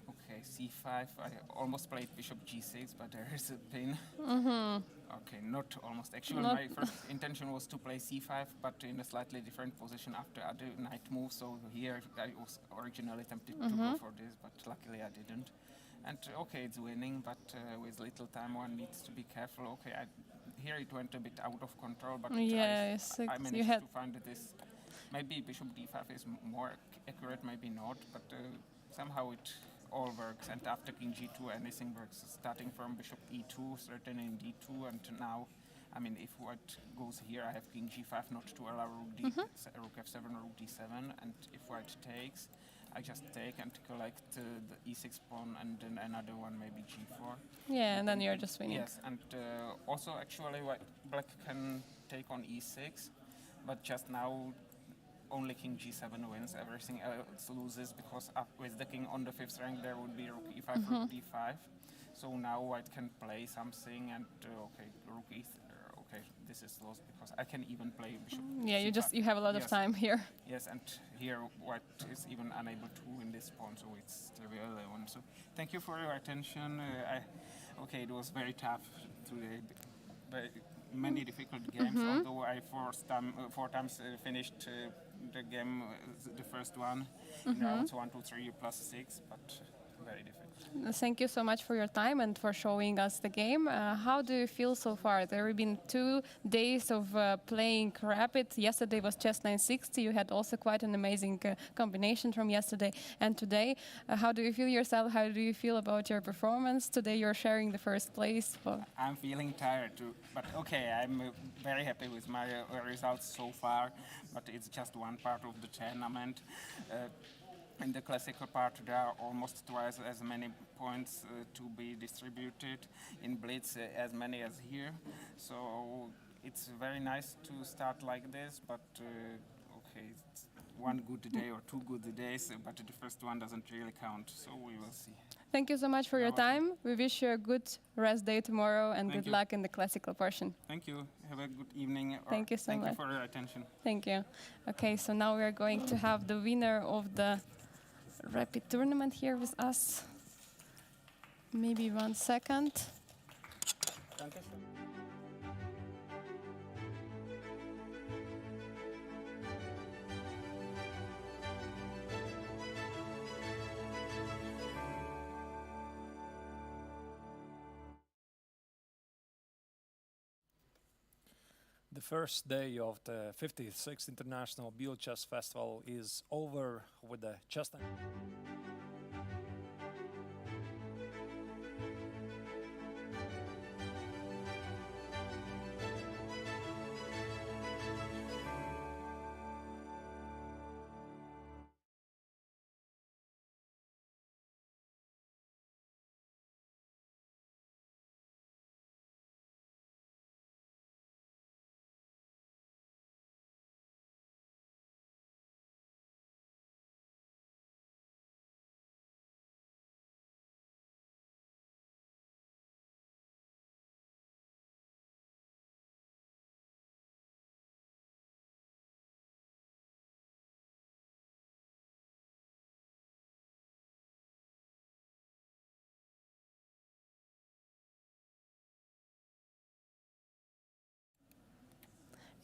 Speaker 3: Okay, c5. I almost played bishop g6, but there is a pin. Okay, not almost. Actually, my first intention was to play c5, but in a slightly different position after other knight moves. So here I was originally tempted to go for this, but luckily I didn't. And okay, it's winning, but with little time one needs to be careful. Okay, here it went a bit out of control, but
Speaker 1: Yes,
Speaker 3: I
Speaker 1: you
Speaker 3: managed
Speaker 1: had
Speaker 3: to find this. Maybe bishop d5 is more accurate, maybe not, but somehow it all works. And after king g2, anything works. Starting from bishop e2, threatening d2, and now, I mean, if White goes here, I have king g5 not to allow rook f7 or rook d7, and if White takes, I just take and collect the e6 pawn, and then another one, maybe g4.
Speaker 1: Yeah, and then you're just winning.
Speaker 3: Yes, and also actually black can take on e6, but just now only king g7 wins, everything else loses, because up with the king on the 5th rank there would be rook e5, rook d5. So now White can play something, and okay, rook e3. Okay, this is lost because I can even play bishop.
Speaker 1: Yeah,
Speaker 3: c5.
Speaker 1: you have a lot of
Speaker 3: Yes.
Speaker 1: time here.
Speaker 3: Yes, and here White is even unable to win this pawn, so it's trivial 11. So thank you for your attention. Okay, it was very tough today, but many difficult games, although I four times finished the game, the first one, in rounds 1, 2, 3 plus 6, but very difficult.
Speaker 1: Thank you so much for your time and for showing us the game. How do you feel so far? There have been 2 days of playing Rapid. Yesterday was chess 960. You had also quite an amazing combination from yesterday and today. How do you feel yourself? How do you feel about your performance? Today you're sharing the first place.
Speaker 3: I'm feeling tired too, but okay, I'm very happy with my results so far, but it's just one part of the tournament. In the classical part, there are almost twice as many points to be distributed. In Blitz, as many as here. So it's very nice to start like this, but okay, it's one good day or 2 good days, but the first one doesn't really count, so we will see.
Speaker 1: Thank you so much for your time. We wish you a good rest day tomorrow and good luck in the classical portion.
Speaker 3: Thank you. Have a good evening.
Speaker 1: Thank you so much.
Speaker 3: Thank you for your attention.
Speaker 1: Thank you. Okay, so now we are going to have the winner of the Rapid tournament here with us. Maybe 1 second.
Speaker 2: The first day of the 56th International Biel Chess Festival is over with the chess.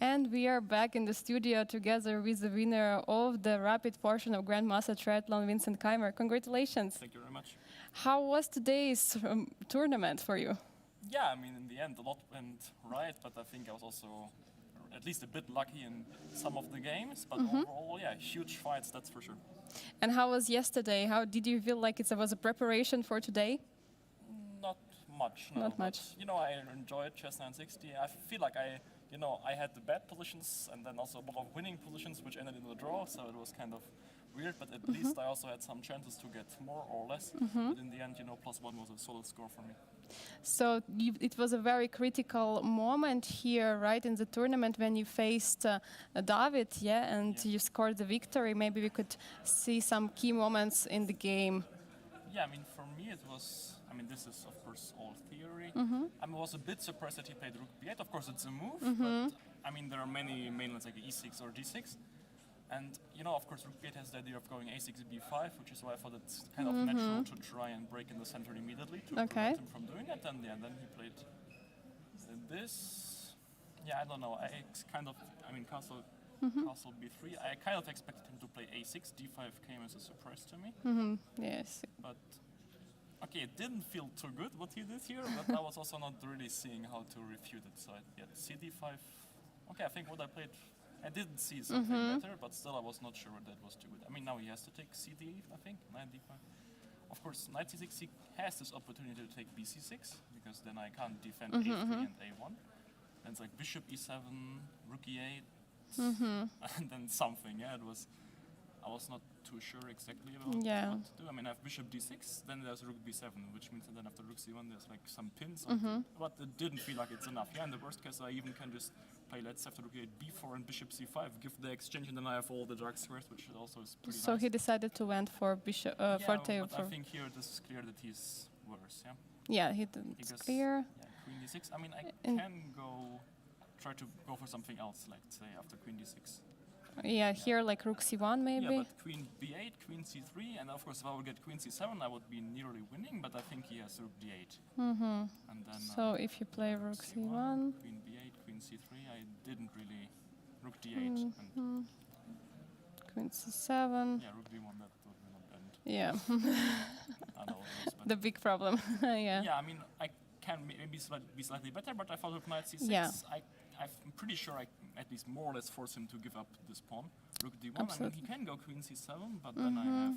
Speaker 1: And we are back in the studio together with the winner of the rapid portion of Grandmaster Triathlon, Vincent Keymer. Congratulations.
Speaker 4: Thank you very much.
Speaker 1: How was today's tournament for you?
Speaker 4: Yeah, I mean, in the end, a lot went right, but I think I was also at least a bit lucky in some of the games. But overall, yeah, huge fights, that's for sure.
Speaker 1: And how was yesterday? How did you feel like it was a preparation for today?
Speaker 4: Not much, no.
Speaker 1: Not much.
Speaker 4: But, you know, I enjoyed chess 960. I feel like I had the bad positions and then also a lot of winning positions, which ended in a draw, so it was kind of weird, but at least I also had some chances to get more or less. But in the end, +1 was a solid score for me.
Speaker 1: So it was a very critical moment here, right, in the tournament when you faced David, and you scored the victory. Maybe we could see some key moments in the game.
Speaker 4: Yeah, I mean, for me it was, this is of course all theory. I was a bit surprised that he played rook b8. Of course it's a move, but there are many mainlands like e6 or d6. And, of course, rook b8 has the idea of going a6, b5, which is why I thought it's kind of natural to try and break in the center immediately to prevent him from doing it. And then he played this. Yeah, I don't know. Castle b3. I kind of expected him to play a6. d5 came as a surprise to me.
Speaker 1: Yes.
Speaker 4: But, okay, it didn't feel too good what he did here, but I was also not really seeing how to refute it. So, cd5. Okay, I think what I played... I did see something better, but still I was not sure that was too good. Now he has to take cd, I think, knight d5. Of course, knight c6, he has this opportunity to take bc6, because then I can't defend a3 and a1. And it's like bishop e7, rook e8, and then something. I was not too sure exactly about what to do. I have bishop d6, then there's rook b7, which means that then after rook c1 there's like some pins, but it didn't feel like it's enough. In the worst case I even can just play let's after rook e8, b4 and bishop c5, give the exchange, and then I have all the dark squares, which also is pretty nice.
Speaker 1: So he decided to went for bishop,
Speaker 4: but I think here it is clear that he's worse,
Speaker 1: Yeah, it's clear.
Speaker 4: Yeah, queen d6, I can try to go for something else, like say after queen d6.
Speaker 1: Yeah, here like rook c1 maybe.
Speaker 4: Yeah, but queen b8, queen c3, and of course if I would get queen c7, I would be nearly winning, but I think he has rook d8. And then,
Speaker 1: so if you play rook c1...
Speaker 4: Queen b8, queen c3. I didn't really rook d8 and
Speaker 1: Queen c7.
Speaker 4: yeah, rook d1. That would not end.
Speaker 1: Yeah,
Speaker 4: I know this, but
Speaker 1: the big problem. Yeah.
Speaker 4: yeah, I mean, I can maybe be slightly better, but I thought rook knight c6.
Speaker 1: Yeah.
Speaker 4: I'm pretty sure I at least more or less force him to give up this pawn. Rook d1. I mean,
Speaker 1: Absolutely.
Speaker 4: he can go queen c7, but then I have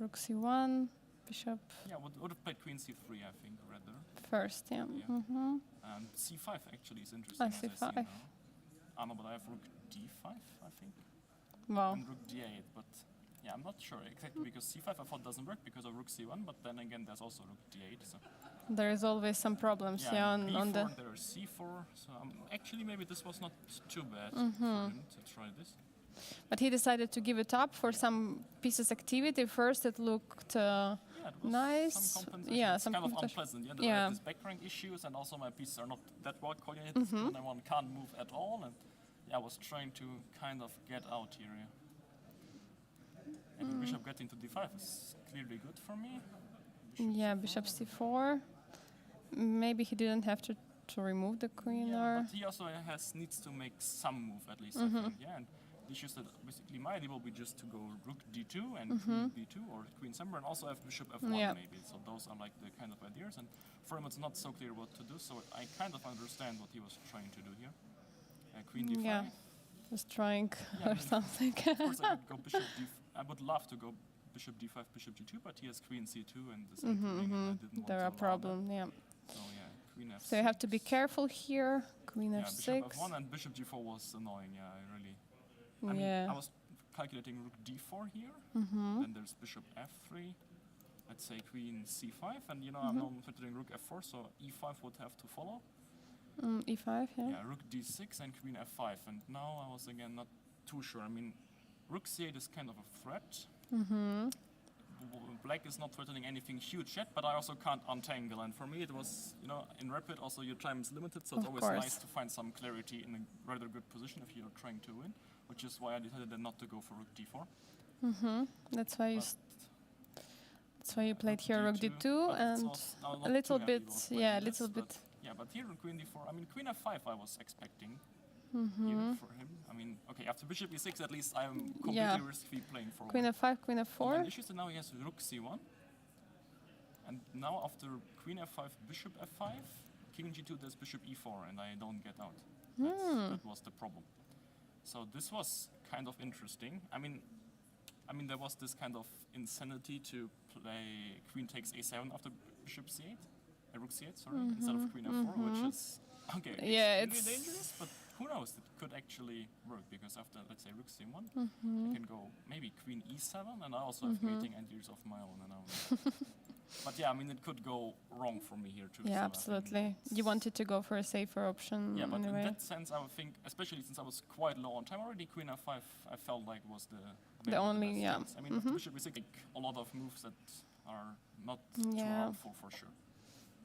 Speaker 1: Rook c1, bishop
Speaker 4: yeah. Would have played queen c3, I think, rather.
Speaker 1: first. Yeah.
Speaker 4: Yeah. And c5 actually is interesting. As I see
Speaker 1: c5.
Speaker 4: now. No, but I have rook d5, I think,
Speaker 1: Wow.
Speaker 4: and rook d8. But yeah, I'm not sure exactly because c5 I thought doesn't work because of rook c1. But then again, there's also rook d8. So
Speaker 1: There is always some problems.
Speaker 4: yeah,
Speaker 1: Yeah,
Speaker 4: and
Speaker 1: on the.
Speaker 4: b4 there's c4. So actually maybe this was not too bad for him to try this.
Speaker 1: But he decided to give it up for some pieces activity. First, it looked
Speaker 4: Yeah, it was
Speaker 1: nice.
Speaker 4: some compensation.
Speaker 1: Yeah,
Speaker 4: it's
Speaker 1: some
Speaker 4: kind of
Speaker 1: compensation.
Speaker 4: unpleasant. Yeah, I
Speaker 1: Yeah.
Speaker 4: have these back rank issues, and also my pieces are not that well coordinated. And one can't move at all, and yeah, I was trying to kind of get out here. Yeah. And the bishop getting to d5 is clearly good for me.
Speaker 1: Yeah, bishop c4. Maybe he didn't have to remove the queen
Speaker 4: Yeah,
Speaker 1: or.
Speaker 4: but he also needs to make some move at least. I think. Yeah, and the issue is that basically my idea will be just to go rook d2 and queen b2 or queen somewhere, and also have bishop f1
Speaker 1: Yeah.
Speaker 4: maybe. So those are like the kind of ideas, and for him it's not so clear what to do. So I kind of understand what he was trying to do here. Queen d5.
Speaker 1: Yeah, just trying
Speaker 4: Yeah, I
Speaker 1: or
Speaker 4: mean,
Speaker 1: something.
Speaker 4: Of course, I could go bishop d5. I would love to go bishop d5, bishop g2, but he has queen c2 and this entering, and I didn't want
Speaker 1: There
Speaker 4: to
Speaker 1: are
Speaker 4: allow that.
Speaker 1: problems. Yeah.
Speaker 4: So yeah, queen f6.
Speaker 1: So you have to be careful here. Queen
Speaker 4: Yeah,
Speaker 1: f6.
Speaker 4: bishop f1 and bishop g4 was annoying. Yeah, I mean,
Speaker 1: Yeah.
Speaker 4: I was calculating rook d4 here. Then there's bishop f3. Let's say queen c5, and I'm not considering rook f4, so e5 would have to follow.
Speaker 1: e5. Yeah.
Speaker 4: Yeah, rook d6 and queen f5, and now I was again not too sure. I mean, rook c8 is kind of a threat. Black is not threatening anything huge yet, but I also can't untangle. And for me, it was, in rapid, also your time is limited, so it's
Speaker 1: Of
Speaker 4: always
Speaker 1: course.
Speaker 4: nice to find some clarity in a rather good position if you're trying to win, which is why I decided then not to go for rook d4.
Speaker 1: That's why you.
Speaker 4: But
Speaker 1: That's why you played here rook
Speaker 4: d2,
Speaker 1: d2
Speaker 4: but it's
Speaker 1: and
Speaker 4: also- I'm
Speaker 1: a
Speaker 4: not
Speaker 1: little
Speaker 4: too happy
Speaker 1: bit.
Speaker 4: about
Speaker 1: Yeah, a
Speaker 4: playing
Speaker 1: little
Speaker 4: this,
Speaker 1: bit.
Speaker 4: but yeah, but here in queen d4, I mean, queen f5 I was expecting here for him. I mean, okay, after bishop e6, at least I'm completely
Speaker 1: Yeah.
Speaker 4: risk-free playing forward.
Speaker 1: Queen f5, queen
Speaker 4: And
Speaker 1: f4.
Speaker 4: the issue is that now he has rook c1. And now after queen f5, bishop f5, king g2, there's bishop e4, and I don't get out. That was the problem. So this was kind of interesting. I mean, there was this kind of insanity to play queen takes a7 after bishop c8, rook c8, sorry, instead of queen f4, which is okay.
Speaker 1: Yeah,
Speaker 4: extremely
Speaker 1: it's-
Speaker 4: dangerous, but who knows? It could actually work because after, let's say, rook c1, I can go maybe queen e7, and I also have mating ideas of my own. And but yeah, I mean, it could go wrong for me here too. so I
Speaker 1: Yeah,
Speaker 4: think
Speaker 1: absolutely. You
Speaker 4: it's-
Speaker 1: wanted to go for a safer option
Speaker 4: Yeah, but
Speaker 1: anyway.
Speaker 4: in that sense, I would think, especially since I was quite low on time already, queen f5, I felt like was maybe
Speaker 1: only-
Speaker 4: best
Speaker 1: yeah.
Speaker 4: chance. I mean, after bishop e6, like, a lot of moves that are not too
Speaker 1: Yeah.
Speaker 4: harmful for sure.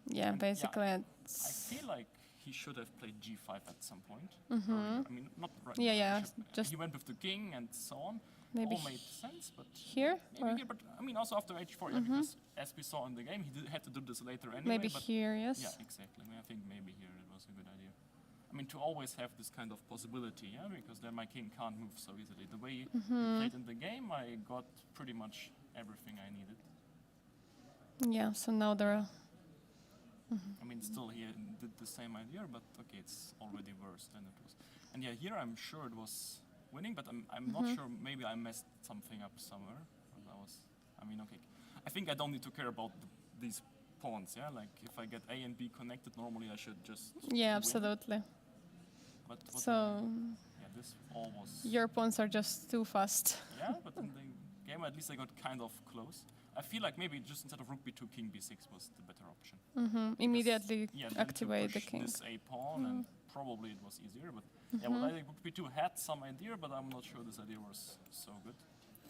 Speaker 1: Yeah,
Speaker 4: And,
Speaker 1: basically.
Speaker 4: I
Speaker 1: It's
Speaker 4: feel like he should have played g5 at some point. earlier. I mean, not right.
Speaker 1: Yeah,
Speaker 4: now,
Speaker 1: yeah,
Speaker 4: bishop-
Speaker 1: just
Speaker 4: he went with the king and so on.
Speaker 1: maybe
Speaker 4: All made sense, but
Speaker 1: here,
Speaker 4: maybe
Speaker 1: or
Speaker 4: here. But I mean, also after h4, yeah, because as we saw in the game, he had to do this later anyway.
Speaker 1: maybe
Speaker 4: but
Speaker 1: here. Yes.
Speaker 4: yeah, exactly. I mean, I think maybe here it was a good idea. I mean, to always have this kind of possibility, yeah, because then my king can't move so easily. The way he played in the game, I got pretty much everything I needed.
Speaker 1: Yeah. So now there are.
Speaker 4: I mean, still he did the same idea, but okay, it's already worse than it was. And yeah, here I'm sure it was winning, but I'm not sure. Maybe I messed something up somewhere. I mean, okay. I think I don't need to care about these pawns, yeah? Like, if I get A and B connected, normally I should just
Speaker 1: Yeah,
Speaker 4: win.
Speaker 1: absolutely.
Speaker 4: But what
Speaker 1: So
Speaker 4: yeah, this all was...
Speaker 1: your pawns are just too fast.
Speaker 4: Yeah, but in the game, at least I got kind of close. I feel like maybe just instead of rook b2, king b6 was the better option.
Speaker 1: Immediately
Speaker 4: Yeah, then to
Speaker 1: activate the
Speaker 4: push
Speaker 1: king.
Speaker 4: this a pawn, and probably it was easier. But yeah, well, I think rook b2 had some idea, but I'm not sure this idea was so good.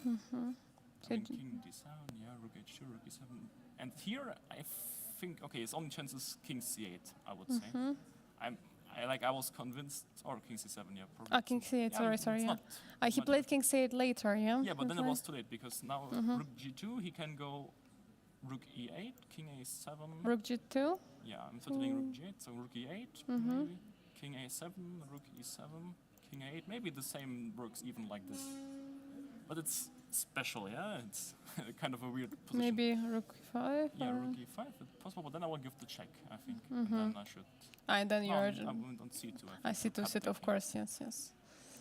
Speaker 4: I mean, king d7, yeah, rook h2, rook e7, and here I think okay, his only chance is king c8. I would say. I was convinced, or king c7, yeah, probably.
Speaker 1: Ah, king c8.
Speaker 4: Yeah,
Speaker 1: Sorry,
Speaker 4: it's
Speaker 1: yeah.
Speaker 4: not
Speaker 1: He
Speaker 4: much
Speaker 1: played king c8 later, yeah.
Speaker 4: Yeah, but then it
Speaker 1: That's
Speaker 4: was too late because now rook g2, he can go rook e8, king a7.
Speaker 1: right. Rook g2.
Speaker 4: Yeah, I'm threatening rook g8, so rook e8 maybe. king a7, rook e7, king a8. Maybe the same works even like this. But it's special, yeah? It's kind of a weird position.
Speaker 1: Maybe rook e5?
Speaker 4: Yeah,
Speaker 1: or-
Speaker 4: rook e5, it's possible, but then I will give the check, I think. And then I should...
Speaker 1: And then
Speaker 4: No,
Speaker 1: you're...
Speaker 4: I went on c2,
Speaker 1: I
Speaker 4: think.
Speaker 1: see to
Speaker 4: Cut
Speaker 1: sit,
Speaker 4: the
Speaker 1: of
Speaker 4: king.
Speaker 1: course, yes.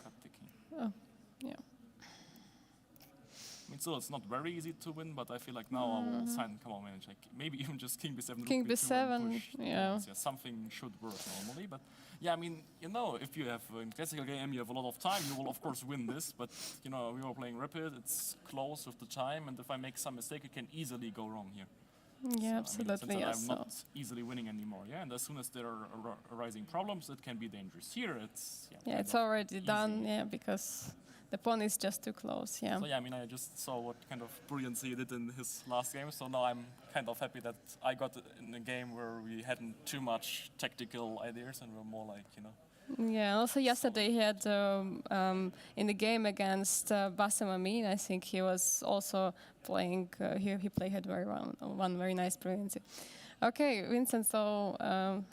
Speaker 4: Cut the king.
Speaker 1: Oh, yeah.
Speaker 4: I mean, still, it's not very easy to win, but I feel like now I will sign, come on, manage, like, maybe even just king b7,
Speaker 1: King
Speaker 4: rook b2 and
Speaker 1: b7,
Speaker 4: push the
Speaker 1: yeah.
Speaker 4: pawns. Yeah, something should work normally, but yeah, I mean, you know, if you have, in classical game, you have a lot of time, you will of course win this, but, you know, we were playing rapid, it's close with the time, and if I make some mistake, it can easily go wrong here.
Speaker 1: Yeah,
Speaker 4: So, I mean,
Speaker 1: absolutely,
Speaker 4: since then
Speaker 1: yes.
Speaker 4: I'm not easily winning anymore, yeah, and as soon as there are arising problems, it can be dangerous. Here, it's,
Speaker 1: Yeah,
Speaker 4: kind
Speaker 1: it's
Speaker 4: of
Speaker 1: already
Speaker 4: easy.
Speaker 1: done, yeah, because the pawn is just too close, yeah.
Speaker 4: So yeah, I mean, I just saw what kind of brilliance he did in his last game, so now I'm kind of happy that I got in a game where we hadn't too much tactical ideas and were more like, you know.
Speaker 1: Yeah, also yesterday he had in the game against Bassam Amin, I think he was also playing, he played very well, one very nice brilliancy. Okay, Vincent, so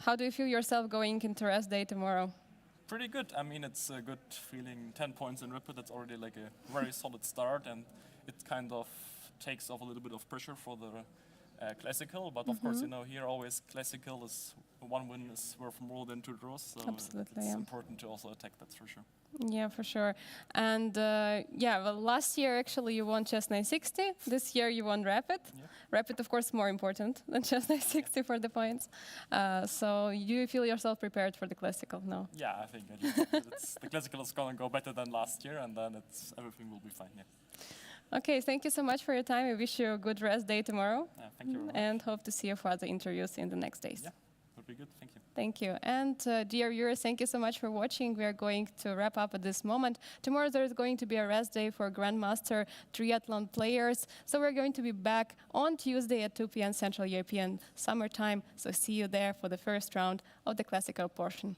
Speaker 1: how do you feel yourself going into rest day tomorrow?
Speaker 4: Pretty good. I mean, it's a good feeling. 10 points in rapid, that's already like a very solid start, and it kind of takes off a little bit of pressure for the classical, but of course, you know, here always classical is one win is worth more than 2 draws, so
Speaker 1: Absolutely,
Speaker 4: it's
Speaker 1: yeah.
Speaker 4: important to also attack, that's for sure.
Speaker 1: Yeah, for sure. And yeah, well, last year actually you won chess 960. This year you won rapid.
Speaker 4: Yeah.
Speaker 1: Rapid, of course, more important than chess 960 for the points. So you feel yourself prepared for the classical now?
Speaker 4: Yeah, I think the classical is going to go better than last year, and then everything will be fine. Yeah.
Speaker 1: Okay, thank you so much for your time. I wish you a good rest day tomorrow,
Speaker 4: Thank you very much.
Speaker 1: and hope to see you for other interviews in the next days.
Speaker 4: Yeah, would be good. Thank you.
Speaker 1: Thank you. And dear viewers, thank you so much for watching. We are going to wrap up at this moment. Tomorrow there is going to be a rest day for Grandmaster Triathlon players. So we're going to be back on Tuesday at 2 p.m. Central European Summer Time. So see you there for the first round of the classical portion.